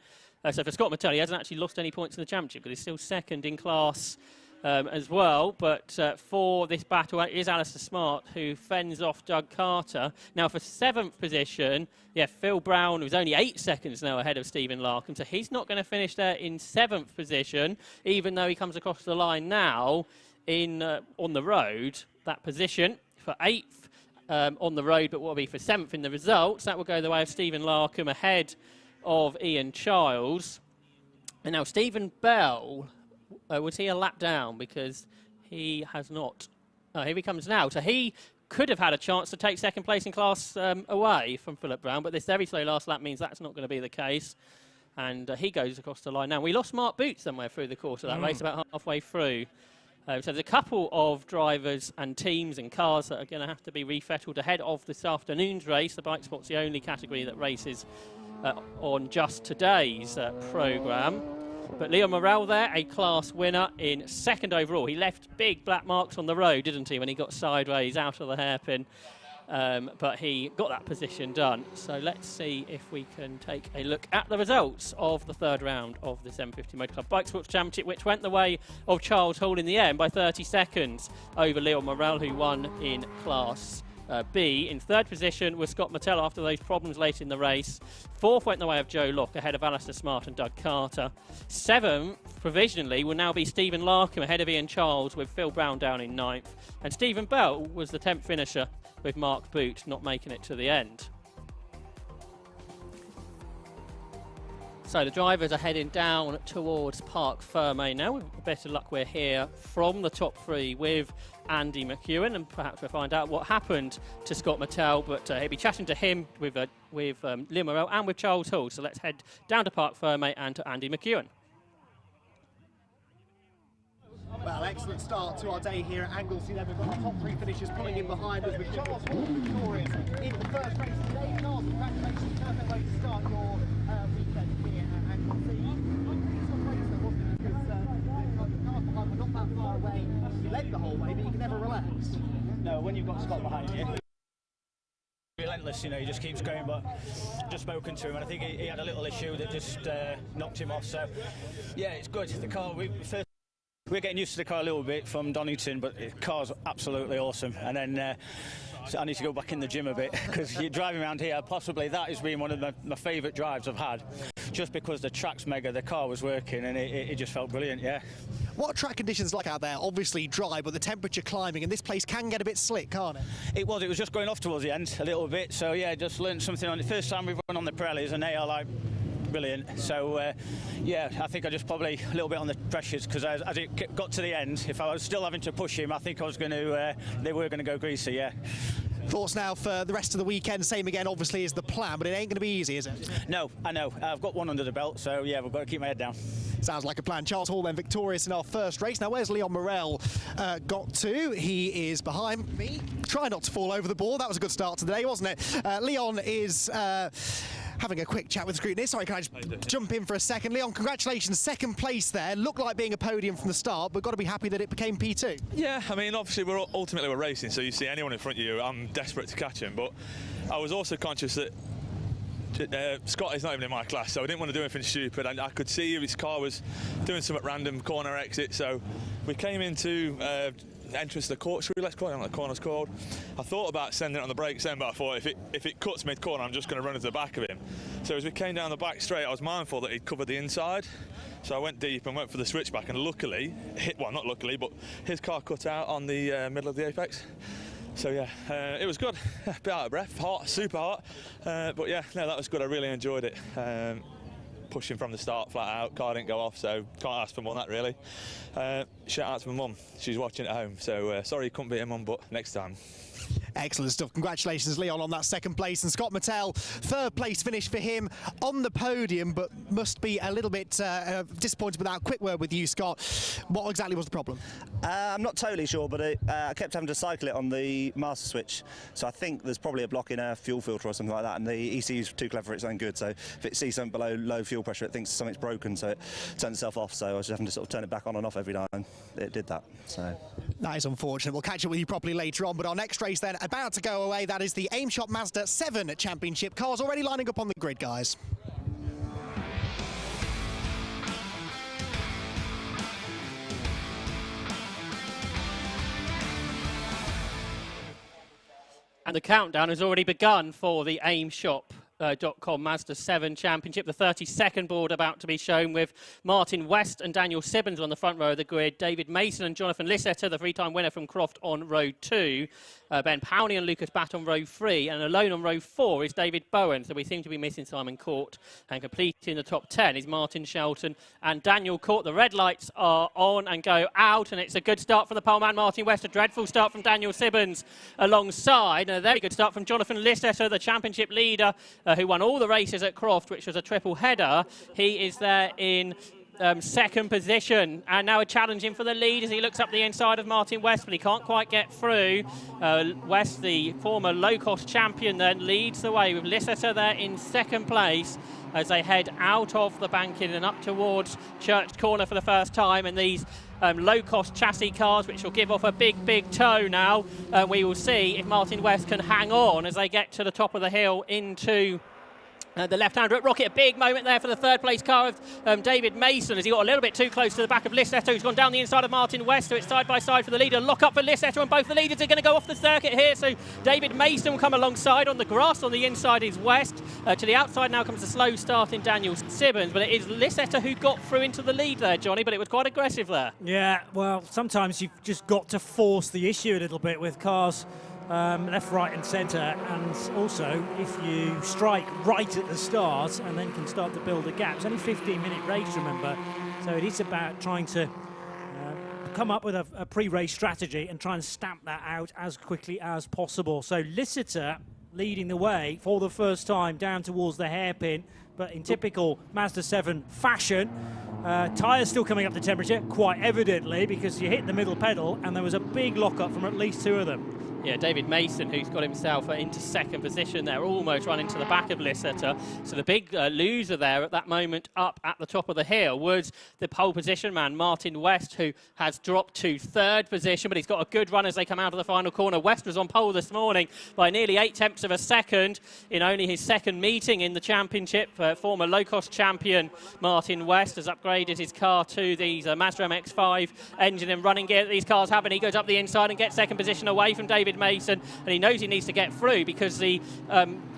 Speaker 1: So for Scott Mattel, he hasn't actually lost any points in the championship because he's still 2nd in class as well. But for this battle, it is Alistair Smart who fends off Doug Carter. Now for 7th position, Phil Brown, who's only 8 seconds now ahead of Stephen Larkham. So he's not going to finish there in 7th position, even though he comes across the line now on the road. That position for 8th. On the road, but what will be for 7th in the results. That will go the way of Stephen Larkham ahead of Ian Childs. And now Stephen Bell, was he a lap down? Because he has not. Oh, here he comes now. So he could have had a chance to take 2nd place in class away from Philip Brown, but this very slow last lap means that's not going to be the case. And he goes across the line now. We lost Mark Boots somewhere through the course of that race, about halfway through. So there's a couple of drivers and teams and cars that are going to have to be refettled ahead of this afternoon's race. The bike sport's the only category that races on just today's programme. But Leon Morel there, a class winner in 2nd overall. He left big black marks on the road, didn't he, when he got sideways out of the hairpin. But he got that position done. So let's see if we can take a look at the results of the 3rd round of this M50 Motor Club Bike Sports Championship, which went the way of Charles Hall in the end by 30 seconds over Leon Morel, who won in Class B. In 3rd position was Scott Mattel after those problems late in the race. 4th went the way of Joe Lock ahead of Alistair Smart and Doug Carter. 7th, provisionally, will now be Stephen Larkham ahead of Ian Charles with Phil Brown down in 9th. And Stephen Bell was the 10th finisher with Mark Boot not making it to the end. So the drivers are heading down towards Parc Ferme now. With better luck, we're here from the top 3 with Andy McEwen, and perhaps we'll find out what happened to Scott Mattel, but he'll be chatting to him with Liam Morel and with Charles Hall. So let's head down to Parc Ferme and to Andy McEwen.
Speaker 3: Well, excellent start to our day here at Anglesey. Then we've got the top 3 finishers pulling in behind us with Charles Hall victorious in the first race today. Charles, congratulations, perfect way to start your weekend here at Anglesey. Some race though, wasn't it? Because the cars behind were not that far away. You led the whole way, but you can never relax.
Speaker 4: No, when you've got Scott behind you, relentless, you know, he just keeps going. But just spoken to him, and I think he had a little issue that just knocked him off. So yeah, it's good. The car, we're getting used to the car a little bit from Donington, but the car's absolutely awesome. And then so I need to go back in the gym a bit, because you're driving around here, possibly that has been one of my favourite drives I've had, just because the track's mega, the car was working, and it just felt brilliant, yeah.
Speaker 3: What are track conditions like out there? Obviously dry, but the temperature climbing, and this place can get a bit slick, can't it?
Speaker 4: It was just going off towards the end a little bit, so yeah, just learned something on the first time we've run on the Pirellis, and they are like brilliant. So yeah, I think I just probably a little bit on the pressures, because as it got to the end, if I was still having to push him, I think I was going to they were going to go greasy, yeah.
Speaker 3: Thoughts now for the rest of the weekend, same again obviously is the plan, but it ain't going to be easy, is it?
Speaker 4: No, I know. I've got one under the belt, so yeah, we've got to keep my head down.
Speaker 3: Sounds like a plan. Charles Hall then victorious in our first race. Now where's Leon Morel got to? He is behind me. Try not to fall over the board. That was a good start to the day, wasn't it? Leon is having a quick chat with the scrutineer. Sorry, can I just jump in for a second? Leon, congratulations, 2nd place there. Looked like being a podium from the start, but got to be happy that it became P2.
Speaker 5: Yeah, I mean, obviously ultimately we're racing, so you see anyone in front of you, I'm desperate to catch him, but I was also conscious that Scott is not even in my class, so I didn't want to do anything stupid, and I could see his car was doing some at random corner exit, so we came into entrance to the corkscrew, let's call it, I don't know what the corner's called. I thought about sending it on the brakes then, but I thought if it cuts mid-corner, I'm just going to run into the back of him. So as we came down the back straight, I was mindful that he'd covered the inside, so I went deep and went for the switchback, and luckily, well, not luckily, but his car cut out on the middle of the apex. So yeah, it was good. A bit out of breath, hot, super hot, but yeah, no, that was good. I really enjoyed it. Pushing from the start flat out, car didn't go off, so can't ask for more than that really. Shout out to my mum, she's watching at home, so sorry you couldn't beat her mum, but next time.
Speaker 3: Excellent stuff. Congratulations, Leon, on that 2nd place. And Scott Mattel, 3rd place finish for him on the podium, but must be a little bit disappointed with that. Quick word with you, Scott. What exactly was the problem?
Speaker 6: I'm not totally sure, but I kept having to cycle it on the master switch. So I think there's probably a block in a fuel filter or something like that, and the ECU's too clever for its own good. So if it sees something below low fuel pressure, it thinks something's broken, so it turns itself off. So I was just having to sort of turn it back on and off every time. It did that. So
Speaker 3: that is unfortunate. We'll catch up with you properly later on. But our next race then, about to go away. That is the Aim Shop Mazda 7 Championship. Cars already lining up on the grid, guys.
Speaker 1: And the countdown has already begun for the Aim Shop. .com Mazda 7 Championship. The 32nd board about to be shown with Martin West and Daniel Sibbons on the front row of the grid. David Mason and Jonathan Lisseter, the three-time winner from Croft, on row 2. Ben Powney and Lucas Batt on row 3. And alone on row 4 is David Bowen. So we seem to be missing Simon Court. And completing the top 10 is Martin Shelton and Daniel Court. The red lights are on and go out. And it's a good start from the poleman Martin West. A dreadful start from Daniel Sibbons alongside. And a very good start from Jonathan Lisseter, the championship leader, who won all the races at Croft, which was a triple header. He is there in second position, and now challenging for the lead as he looks up the inside of Martin West, but he can't quite get through. West, the former low-cost champion, then leads the way with Lisseter there in second place as they head out of the banking and up towards Church Corner for the first time. And these low-cost chassis cars, which will give off a big tow now. We will see if Martin West can hang on as they get to the top of the hill into the left-hander at Rocket. A big moment there for the third-place car of David Mason as he got a little bit too close to the back of Lisseter, who's gone down the inside of Martin West, so it's side-by-side for the leader. Lock up for Lisseter, and both the leaders are going to go off the circuit here, so David Mason will come alongside. On the grass on the inside is West. To the outside now comes a slow start in Daniel Sibbons, but it is Lisseter who got through into the lead there, Johnny, but it was quite aggressive there.
Speaker 2: Yeah, well, sometimes you've just got to force the issue a little bit with cars left, right and centre, and also if you strike right at the start and then can start to build a gap. It's only a 15-minute race, remember, so it is about trying to come up with a pre-race strategy and try and stamp that out as quickly as possible. So Lisseter leading the way for the first time down towards the hairpin, but in typical Mazda 7 fashion. Tyres still coming up to temperature, quite evidently, because you hit the middle pedal and there was a big lock-up from at least 2 of them.
Speaker 1: Yeah, David Mason, who's got himself into second position there, almost running to the back of Lisseter. So the big loser there at that moment up at the top of the hill was the pole position man, Martin West, who has dropped to third position, but he's got a good run as they come out of the final corner. West was on pole this morning by nearly 8 tenths of a second in only his second meeting in the championship. Former low-cost champion Martin West has upgraded his car to these Mazda MX-5 engine and running gear that these cars have, and he goes up the inside and gets second position away from David Mason, and he knows he needs to get through because the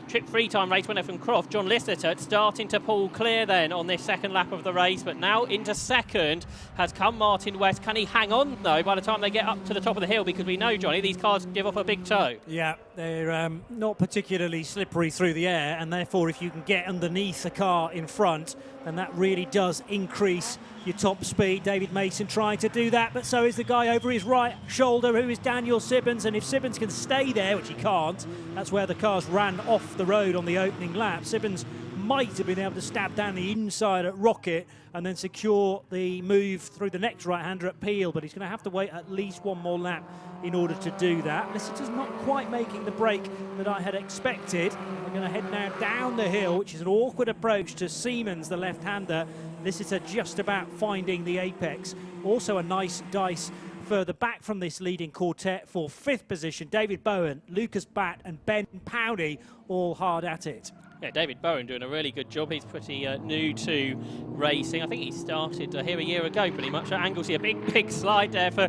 Speaker 1: trip three-time race winner from Croft, John Lisseter, starting to pull clear then on this second lap of the race, but now into second has come Martin West. Can he hang on though by the time they get up to the top of the hill, because we know, Johnny, these cars give off a big tow.
Speaker 2: Yeah, they're not particularly slippery through the air, and therefore if you can get underneath the car in front, then that really does increase your top speed. David Mason trying to do that, but so is the guy over his right shoulder, who is Daniel Sibbons, and if Sibbons can stay there, which he can't, that's where the cars ran off the road on the opening lap. Sibbons might have been able to stab down the inside at Rocket and then secure the move through the next right-hander at Peel, but he's going to have to wait at least one more lap in order to do that. Lisseter's not quite making the break that I had expected. We're going to head now down the hill, which is an awkward approach to Siemens, the left-hander. Lisseter just about finding the apex. Also a nice dice further back from this leading quartet for fifth position. David Bowen, Lucas Batt and Ben Powney all hard at it.
Speaker 1: Yeah, David Bowen doing a really good job. He's pretty new to racing. I think he started here a year ago pretty much at Anglesey. A big slide there for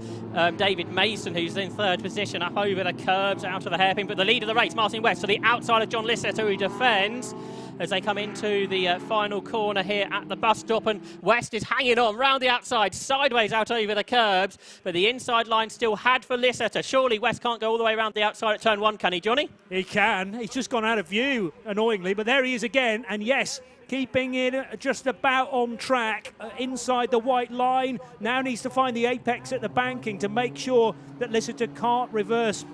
Speaker 1: David Mason, who's in third position up over the curbs out of the hairpin. But the lead of the race, Martin West, to the outside of John Lisseter, who defends as they come into the final corner here at the bus stop, and West is hanging on round the outside, sideways out over the curbs, but the inside line still had for Lisseter. Surely West can't go all the way around the outside at turn 1, can he, Johnny?
Speaker 2: He can. He's just gone out of view, annoyingly, but there he is again, and yes, keeping it just about on track inside the white line. Now needs to find the apex at the banking to make sure that Lisseter can't reverse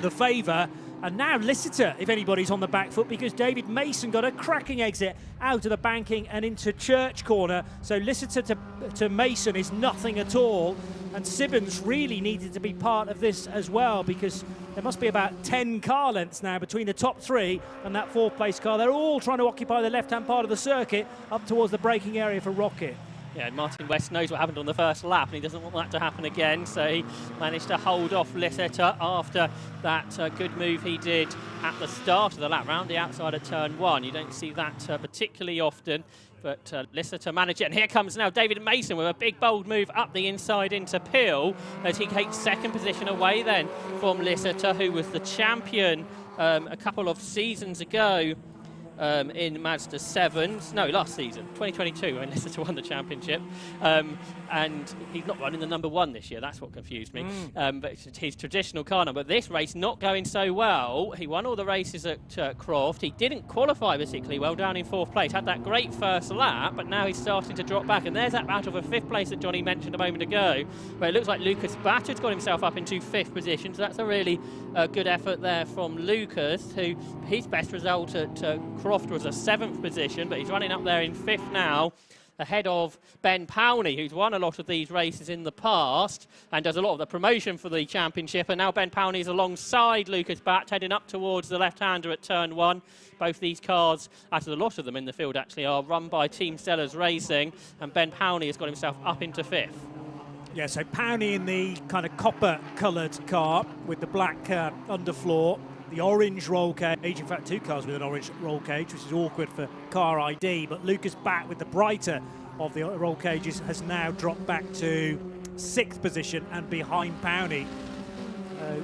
Speaker 2: the favour. And now Lisseter, if anybody's on the back foot, because David Mason got a cracking exit out of the banking and into Church Corner. So Lisseter to Mason is nothing at all. And Sibbons really needed to be part of this as well, because there must be about 10 car lengths now between the top 3 and that fourth place car. They're all trying to occupy the left-hand part of the circuit up towards the braking area for Rocket.
Speaker 1: Yeah, Martin West knows what happened on the first lap and he doesn't want that to happen again, so he managed to hold off Liciter after that good move he did at the start of the lap, round the outside of turn 1. You don't see that particularly often, but Liciter managed it. And here comes now David Mason with a big bold move up the inside into Peel as he takes second position away then from Liciter, who was the champion a couple of seasons ago. In Mazda 7s, no, last season, 2022, when Liciter won the championship. And he's not running the number 1 this year, that's what confused me. But it's his traditional car number. This race not going so well. He won all the races at Croft. He didn't qualify particularly well, down in 4th place. Had that great first lap, but now he's starting to drop back. And there's that battle for 5th place that Johnny mentioned a moment ago, where it looks like Lucas Batter's got himself up into 5th position. So that's a really good effort there from Lucas, who his best result at Croft was a 7th position, but he's running up there in 5th now, ahead of Ben Powney, who's won a lot of these races in the past and does a lot of the promotion for the championship. And now Ben Powney is alongside Lucas Batt, heading up towards the left-hander at turn 1. Both these cars, out of a lot of them in the field actually, are run by Team Sellers Racing, and Ben Powney has got himself up into 5th.
Speaker 2: Yeah, so Powney in the kind of copper-coloured car with the black underfloor, the orange roll cage, in fact 2 cars with an orange roll cage, which is awkward for car ID, but Lucas Batt with the brighter of the roll cages has now dropped back to 6th position and behind Powney.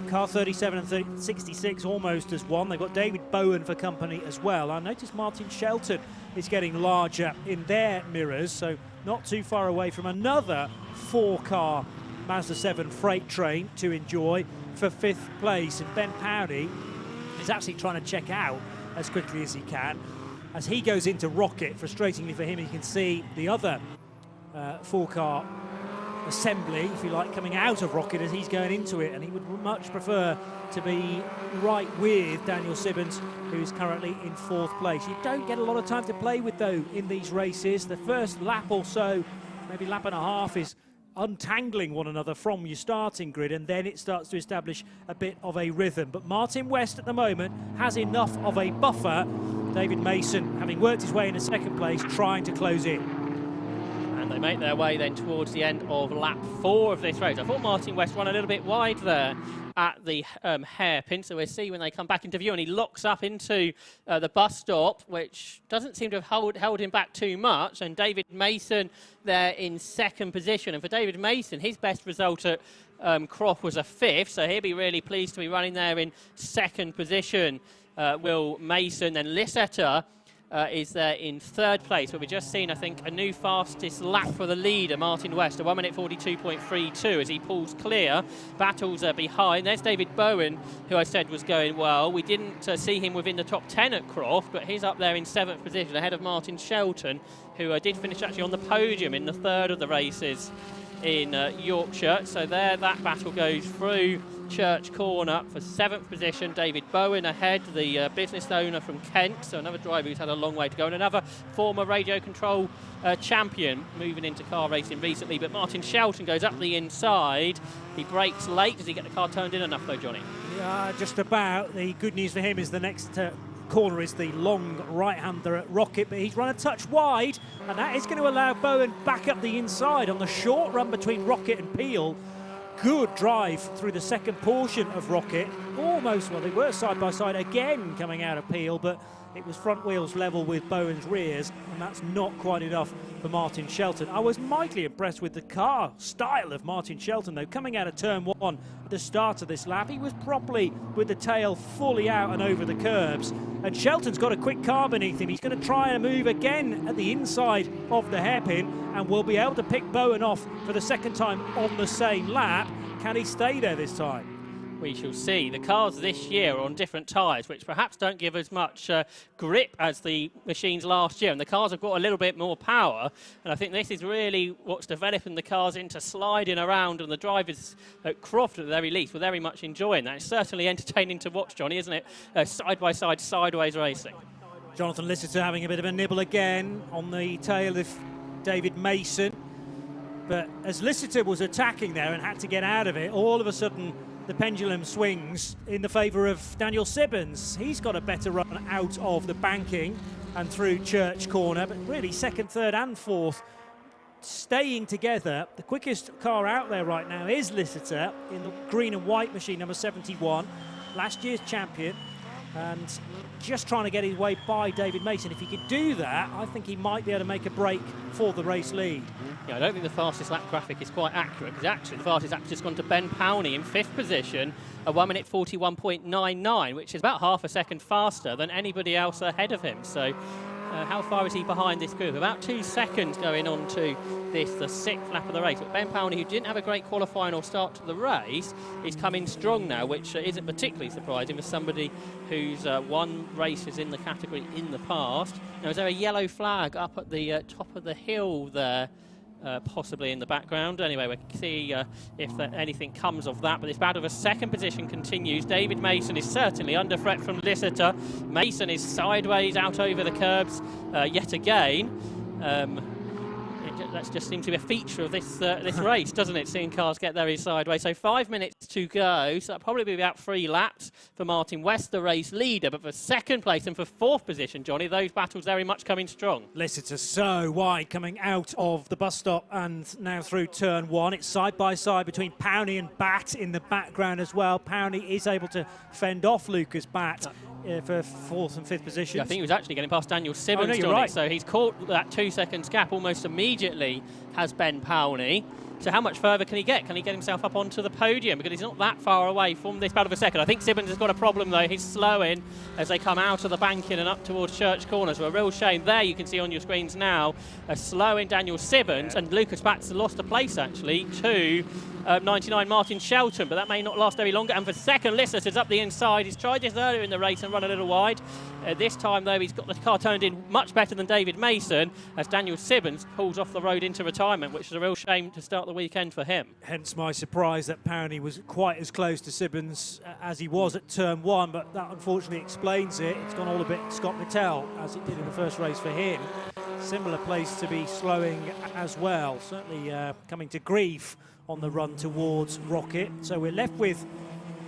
Speaker 2: Car 37 and 66 almost as one. They've got David Bowen for company as well. I noticed Martin Shelton is getting larger in their mirrors, so not too far away from another 4-car Mazda 7 freight train to enjoy for 5th place. And Ben Powney is actually trying to check out as quickly as he can. As he goes into Rocket, frustratingly for him, you can see the other 4-car assembly, if you like, coming out of Rocket as he's going into it, and he would much prefer to be right with Daniel Sibbons, who's currently in 4th place. You don't get a lot of time to play with, though, in these races. The first lap or so, maybe lap and a half, is untangling one another from your starting grid, and then it starts to establish a bit of a rhythm. But Martin West at the moment has enough of a buffer. David Mason, having worked his way into 2nd place, trying to close in.
Speaker 1: And they make their way then towards the end of lap 4 of this race. I thought Martin West ran a little bit wide there at the hairpin, so we'll see when they come back into view, and he locks up into the bus stop, which doesn't seem to have held him back too much. And David Mason there in 2nd position, and for David Mason, his best result at Croft was a 5th, so he'll be really pleased to be running there in 2nd position. Will Mason, then Liciter is there in 3rd place, but we've just seen, I think, a new fastest lap for the leader, Martin West, a 1 minute 42.32 as he pulls clear. Battles behind. There's David Bowen, who I said was going well. We didn't see him within the top 10 at Croft, but he's up there in 7th position, ahead of Martin Shelton, who did finish actually on the podium in the 3rd of the races in Yorkshire. So there, that battle goes through Church Corner for 7th position. David Bowen ahead, the business owner from Kent, so another driver who's had a long way to go, and another former radio control champion moving into car racing recently. But Martin Shelton goes up the inside. He brakes late. Does he get the car turned in enough though, Johnny?
Speaker 2: Yeah, just about. The good news for him is the next corner is the long right-hander at Rocket, but he's run a touch wide, and that is going to allow Bowen back up the inside on the short run between Rocket and Peel. Good drive through the 2nd portion of Rocket. Almost, well, they were side by side again coming out of Peel, but it was front wheels level with Bowen's rears, and that's not quite enough for Martin Shelton. I was mightily impressed with the car style of Martin Shelton, though. Coming out of turn 1 at the start of this lap, he was properly with the tail fully out and over the curbs. And Shelton's got a quick car beneath him. He's going to try and move again at the inside of the hairpin, and will be able to pick Bowen off for the 2nd time on the same lap. Can he stay there this time?
Speaker 1: We shall see. The cars this year are on different tyres, which perhaps don't give as much grip as the machines last year. And the cars have got a little bit more power. And I think this is really what's developing the cars into sliding around. And the drivers at Croft, at the very least, were very much enjoying that. It's certainly entertaining to watch, Johnny, isn't it? Side-by-side, sideways racing.
Speaker 2: Jonathan Liciter having a bit of a nibble again on the tail of David Mason. But as Liciter was attacking there and had to get out of it, all of a sudden the pendulum swings in the favour of Daniel Sibbons. He's got a better run out of the banking and through Church Corner, but really 2nd, 3rd and 4th staying together. The quickest car out there right now is Lissitter in the green and white machine, number 71, last year's champion, and just trying to get his way by David Mason. If he could do that, I think he might be able to make a break for the race lead.
Speaker 1: Yeah, I don't think the fastest lap graphic is quite accurate, because actually the fastest lap has just gone to Ben Powney in 5th position at 1 minute 41.99, which is about half a second faster than anybody else ahead of him. So how far is he behind this group? About 2 seconds going on to this, the 6th lap of the race. But Ben Powney, who didn't have a great qualifying or start to the race, is coming strong now, which isn't particularly surprising for somebody who's won races in the category in the past. Now, is there a yellow flag up at the top of the hill there? Possibly in the background. Anyway, we can see if anything comes of that. But this battle of a second position continues. David Mason is certainly under threat from Lissitter. Mason is sideways out over the curbs yet again. That just seems to be a feature of this race, doesn't it? Seeing cars get very sideways. So 5 minutes to go. So that'll probably be about 3 laps for Martin West, the race leader. But for second place and for 4th position, Johnny, those battles very much coming strong.
Speaker 2: Lissitter so wide coming out of the bus stop and now through turn 1. It's side by side between Powney and Batt in the background as well. Powney is able to fend off Lucas Batt for 4th and 5th positions.
Speaker 1: Yeah, I think he was actually getting past Daniel Simmons,
Speaker 2: no, you're
Speaker 1: Johnny,
Speaker 2: right.
Speaker 1: so he's caught that 2 seconds gap almost immediately, has Ben Powney. So how much further can he get? Can he get himself up onto the podium? Because he's not that far away from this battle for second. I think Simmons has got a problem, though. He's slowing as they come out of the banking and up towards Church Corner. So a real shame there. You can see on your screens now a slowing Daniel Simmons. And Lucas Batt's lost a place, actually, to 99 Martin Shelton. But that may not last very longer. And for second, Lissitter's up the inside. He's tried this earlier in the race and run a little wide. This time, though, he's got the car turned in much better than David Mason as Daniel Simmons pulls off the road into retirement, which is a real shame to start the weekend for him.
Speaker 2: Hence my surprise that Powney was quite as close to Simmons as he was at turn 1, but that unfortunately explains it. It's gone all a bit Scott Littell, as it did in the first race for him. Similar place to be slowing as well, certainly coming to grief on the run towards Rocket. So we're left with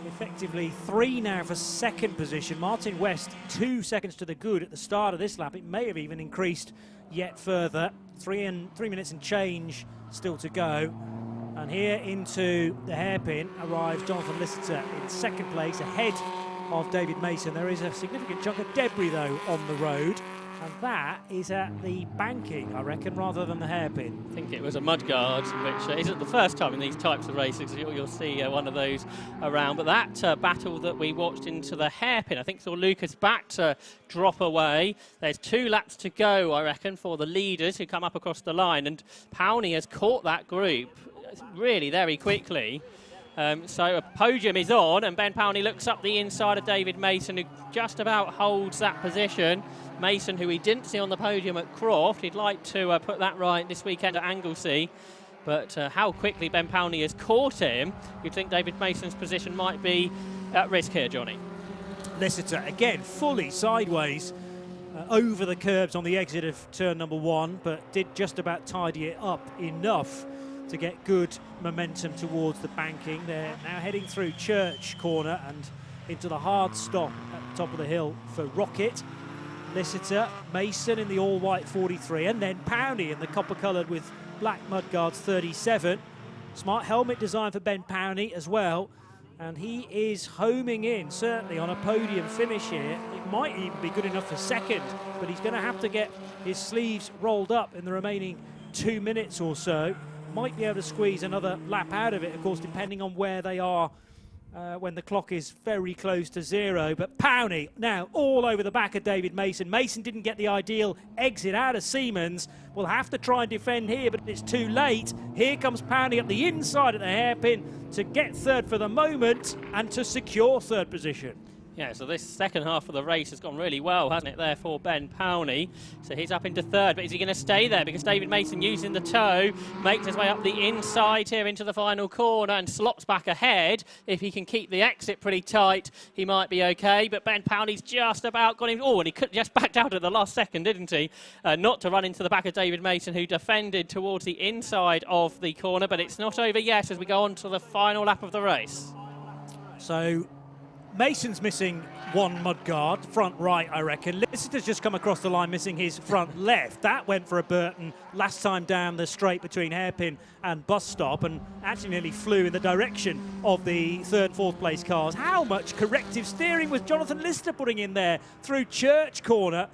Speaker 2: effectively 3 now for second position. Martin West 2 seconds to the good at the start of this lap. It may have even increased yet further. 3 minutes and change still to go. And here into the hairpin arrives Jonathan Lissitter in second place ahead of David Mason. There is a significant chunk of debris though on the road, and that is at the banking, I reckon, rather than the hairpin.
Speaker 1: I think it was a mudguard, which isn't the first time in these types of races. You'll see one of those around. But that battle that we watched into the hairpin, I think saw Lucas Batt drop away. There's 2 laps to go, I reckon, for the leaders who come up across the line. And Powney has caught that group really very quickly. So a podium is on, and Ben Powney looks up the inside of David Mason, who just about holds that position. Mason, who we didn't see on the podium at Croft, he'd like to put that right this weekend at Anglesey. But how quickly Ben Powney has caught him, you'd think David Mason's position might be at risk here, Johnny.
Speaker 2: Lissitter, again, fully sideways over the curbs on the exit of turn number 1, but did just about tidy it up enough to get good momentum towards the banking. They're now heading through Church Corner and into the hard stop at the top of the hill for Rocket. Lissitter, Mason in the all-white 43, and then Powney in the copper-coloured with black mudguards 37. Smart helmet design for Ben Powney as well, and he is homing in, certainly on a podium finish here. It might even be good enough for second, but he's going to have to get his sleeves rolled up in the remaining 2 minutes or so. Might be able to squeeze another lap out of it, of course, depending on where they are when the clock is very close to 0. But Powney now all over the back of David Mason. Mason didn't get the ideal exit out of Siemens. Will have to try and defend here, but it's too late. Here comes Powney up the inside of the hairpin to get third for the moment and to secure third position.
Speaker 1: Yeah, so this second half of the race has gone really well, hasn't it, there for Ben Powney. So he's up into third, but is he going to stay there? Because David Mason, using the toe, makes his way up the inside here into the final corner and slops back ahead. If he can keep the exit pretty tight, he might be okay. But Ben Powney's just about got him. Oh, and he just backed out at the last second, didn't he? Not to run into the back of David Mason, who defended towards the inside of the corner. But it's not over yet as we go on to the final lap of the race.
Speaker 2: So Mason's missing one mudguard, front right, I reckon. Lister's just come across the line missing his front left. That went for a Burton last time down the straight between Hairpin and Bus Stop, and actually nearly flew in the direction of the third, fourth place cars. How much corrective steering was Jonathan Lister putting in there through Church Corner?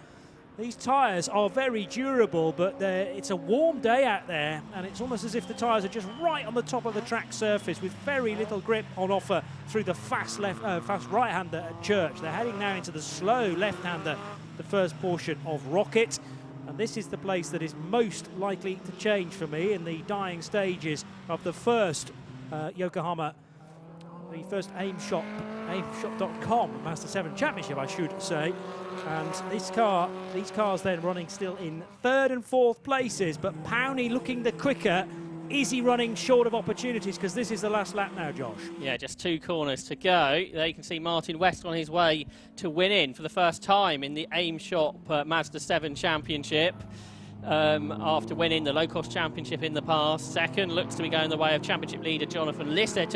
Speaker 2: These tyres are very durable, but it's a warm day out there, and it's almost as if the tyres are just right on the top of the track surface with very little grip on offer through the fast right-hander at Church. They're heading now into the slow left-hander, the first portion of Rocket, and this is the place that is most likely to change for me in the dying stages of the first Yokohama, the first aimshot.com Master 7 Championship, I should say. And these cars then running still in third and fourth places, but Powney looking the quicker. Is he running short of opportunities? Because this is the last lap now, Josh. Yeah, just 2 corners to go. There you can see Martin West on his way to winning for the first time in the Aim Shop Mazda 7 Championship. After winning the low-cost championship in the past. Second looks to be going the way of championship leader Jonathan Lister.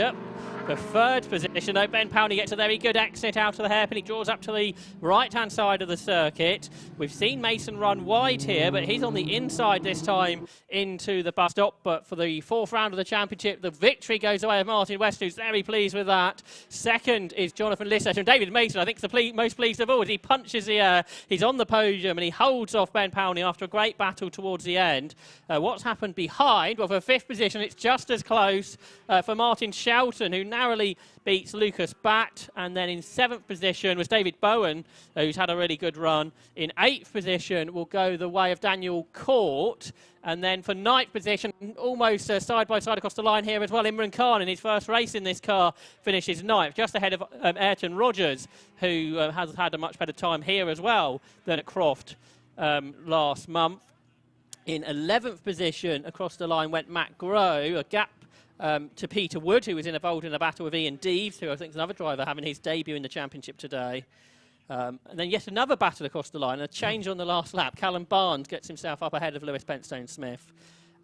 Speaker 2: The third position, though, Ben Powney gets a very good exit out of the hairpin. He draws up to the right-hand side of the circuit. We've seen Mason run wide here, but he's on the inside this time into the bus stop. But for the fourth round of the championship, the victory goes away of Martin West, who's very pleased with that. Second is Jonathan Lister, and David Mason, I think, is the most pleased of all, as he punches the air. He's on the podium, and he holds off Ben Powney after a great battle towards the end. What's happened behind? Well, for fifth position, it's just as close for Martin Shelton, who narrowly beats Lucas Batt. And then in seventh position was David Bowen, who's had a really good run. In eighth position will go the way of Daniel Court. And then for ninth position, almost side by side across the line here as well, Imran Khan in his first race in this car finishes ninth, just ahead of Ayrton Rogers, who has had a much better time here as well than at Croft last month. In 11th position across the line went Matt Groh, a gap to Peter Wood, who was involved in a battle with Ian Deeves, who I think is another driver having his debut in the championship today. And then yet another battle across the line, a change on the last lap. Callum Barnes gets himself up ahead of Lewis Pentstone-Smith.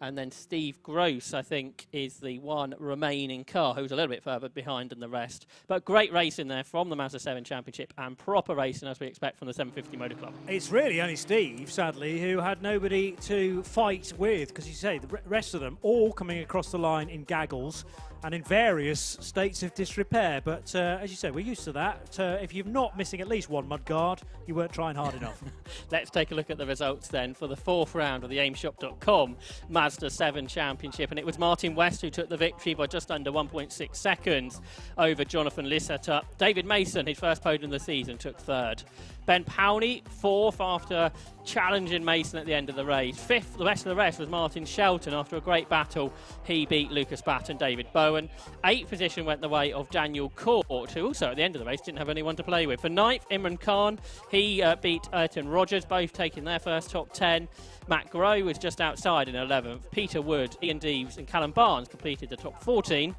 Speaker 2: And then Steve Gross, I think, is the one remaining car who's a little bit further behind than the rest. But great racing there from the Mazda 7 Championship, and proper racing as we expect from the 750 Motor Club. It's really only Steve, sadly, who had nobody to fight with, because you say the rest of them all coming across the line in gaggles and in various states of disrepair. But as you say, we're used to that. If you're not missing at least one mudguard, you weren't trying hard enough. Let's take a look at the results then for the fourth round of the aimshop.com Mazda 7 Championship. And it was Martin West who took the victory by just under 1.6 seconds over Jonathan Lister. David Mason, his first podium of the season, took third. Ben Powney, fourth after challenging Mason at the end of the race. Fifth, the rest of the rest, was Martin Shelton. After a great battle, he beat Lucas Batt and David Bowen. Eighth position went the way of Daniel Court, who also at the end of the race didn't have anyone to play with. For ninth, Imran Khan, he beat Ayrton Rogers, both taking their first top 10. Matt Groh was just outside in 11th. Peter Wood, Ian Deeves and Callum Barnes completed the top 14.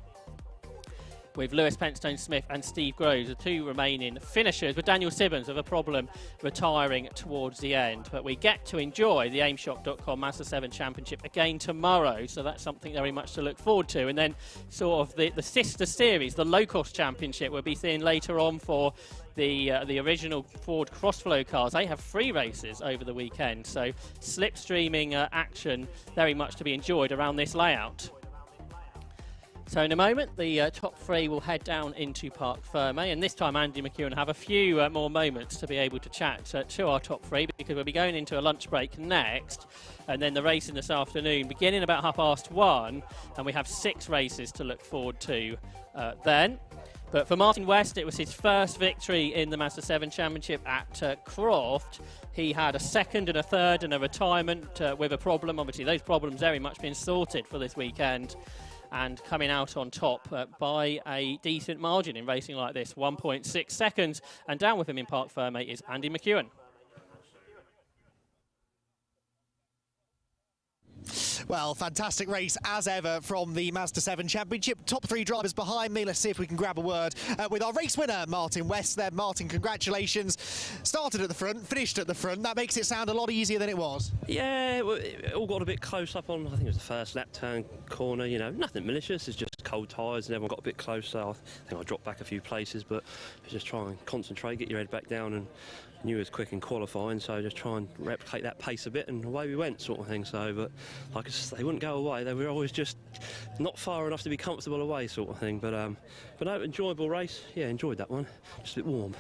Speaker 2: With Lewis Pentstone-Smith and Steve Groves, the two remaining finishers, with Daniel Sibbons with a problem retiring towards the end. But we get to enjoy the aimshop.com Mazda 7 Championship again tomorrow, so that's something very much to look forward to. And then sort of the sister series, the low-cost championship, we'll be seeing later on for the original Ford Crossflow cars. They have 3 races over the weekend, so slipstreaming action very much to be enjoyed around this layout. So in a moment, the top 3 will head down into Parc Ferme, and this time Andy McEwen will have a few more moments to be able to chat to our top 3, because we'll be going into a lunch break next, and then the racing this afternoon beginning about 1:30, and we have 6 races to look forward to then. But for Martin West, it was his first victory in the Mazda 7 Championship at Croft. He had a second and a third and a retirement with a problem. Obviously, those problems very much been sorted for this weekend. And coming out on top by a decent margin in racing like this, 1.6 seconds. And down with him in Parc Ferme is Andy McEwen.
Speaker 3: Well, fantastic race as ever from the Mazda 7 Championship. Top 3 drivers behind me. Let's see if we can grab a word with our race winner, Martin West there. Martin, congratulations. Started at the front, finished at the front. That makes it sound a lot easier than it was.
Speaker 7: Yeah, it all got a bit close up on, I think it was the first lap turn corner, you know, nothing malicious, it's just cold tyres and everyone got a bit closer. I think I dropped back a few places, but just try and concentrate, get your head back down, and knew it was quick in qualifying, so just try and replicate that pace a bit, and away we went, sort of thing. So, but like I said, they wouldn't go away. They were always just not far enough to be comfortable away, sort of thing. But no, enjoyable race. Yeah, enjoyed that one. Just a bit warm.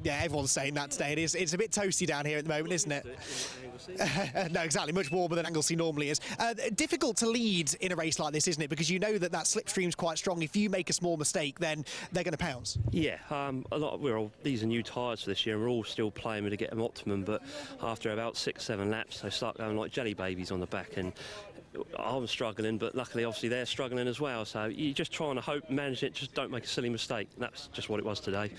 Speaker 3: Yeah, everyone's saying that today. It's a bit toasty down here at the moment, isn't it? No, exactly. Much warmer than Anglesey normally is. Difficult to lead in a race like this, isn't it? Because you know that slipstream's quite strong. If you make a small mistake, then they're going to pounce.
Speaker 7: Yeah, these are new tyres for this year, and we're all still playing to get them optimum. But after about 6-7 laps, they start going like jelly babies on the back, and I'm struggling, but luckily, obviously, they're struggling as well. So you're just trying to hope, manage it, just don't make a silly mistake. And that's just what it was today.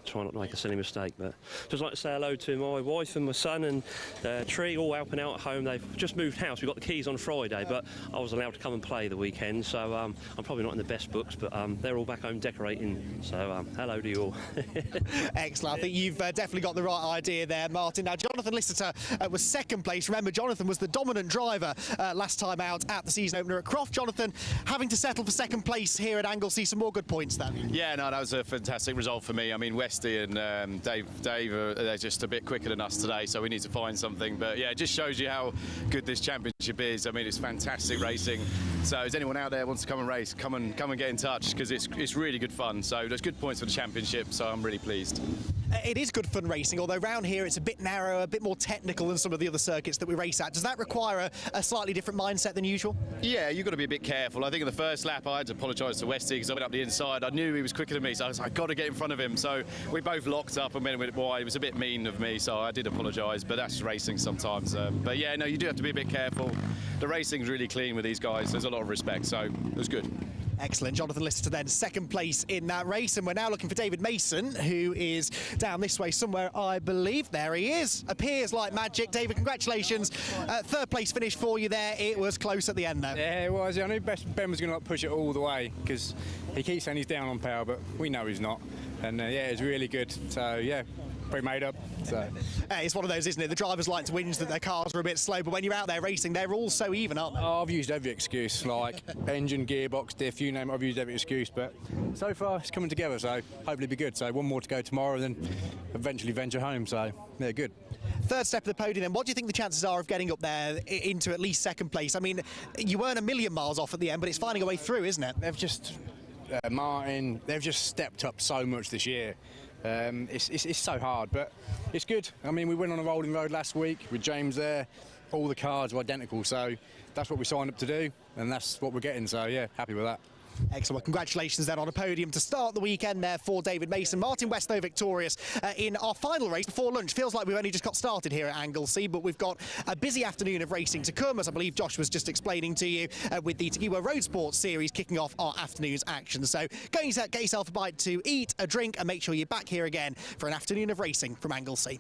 Speaker 7: Try not to make a silly mistake. But just like to say hello to my wife and my son and Tree, all helping out at home. They've just moved house. We got the keys on Friday, but I was allowed to come and play the weekend. So I'm probably not in the best books, but they're all back home decorating. So hello to you all.
Speaker 3: Excellent. I think you've definitely got the right idea there, Martin. Now, Jonathan Lister was second place. Remember, Jonathan was the dominant driver last time out at the season opener at Croft. Jonathan having to settle for second place here at Anglesey. Some more good points then.
Speaker 8: Yeah, no, that was a fantastic result for me. I mean, Westy and Dave, they're just a bit quicker than us today, so we need to find something. But yeah, it just shows you how good this championship is. I mean, it's fantastic racing. So, if anyone out there wants to come and race, come and get in touch, because it's really good fun. So, there's good points for the championship. So, I'm really pleased.
Speaker 3: It is good fun racing, although round here it's a bit narrow, a bit more technical than some of the other circuits that we race at. Does that require a slightly different mindset than usual? Yeah,
Speaker 8: you've got to be a bit careful. I think in the first lap I had to apologise to Westy because I went up the inside. I knew he was quicker than me, so I was like, I've got to get in front of him. So we both locked up and went wide. It was a bit mean of me, so I did apologise, but that's racing sometimes. But yeah, no, you do have to be a bit careful. The racing's really clean with these guys. There's a lot of respect, so it was good.
Speaker 3: Excellent. Jonathan Lister then second place in that race, and we're now looking for David Mason, who is down this way somewhere, I believe. There he is. Appears like magic. David, congratulations. Third place finish for you there. It was close at the end though.
Speaker 9: Yeah, it was. I knew Ben was going to push it all the way because he keeps saying he's down on power, but we know he's not. And yeah, it's really good. So yeah, pretty made up. So
Speaker 3: it's one of those, isn't it? The drivers like to whinge that their cars are a bit slow, but when you're out there racing, they're all so even, aren't they?
Speaker 9: Oh, I've used every excuse, like engine, gearbox, diff, you name it. I've used every excuse, but so far it's coming together. So hopefully it'll be good. So one more to go tomorrow, and then eventually venture home. So yeah, good.
Speaker 3: Third step of the podium, then. What do you think the chances are of getting up there into at least second place? I mean, you weren't a million miles off at the end, but it's finding a way through, isn't it?
Speaker 9: They've just Martin. They've just stepped up so much this year. It's so hard, but it's good. I mean, we went on a rolling road last week with James there. All the cars were identical, so that's what we signed up to do, and that's what we're getting. So yeah, happy with that.
Speaker 3: Excellent. Well, congratulations then on a podium to start the weekend there for David Mason. Martin West, though, victorious in our final race before lunch. Feels like we've only just got started here at Anglesey, but we've got a busy afternoon of racing to come, as I believe Josh was just explaining to you, with the Tagiwa Road Sports Series kicking off our afternoon's action. So go and get yourself a bite to eat, a drink, and make sure you're back here again for an afternoon of racing from Anglesey.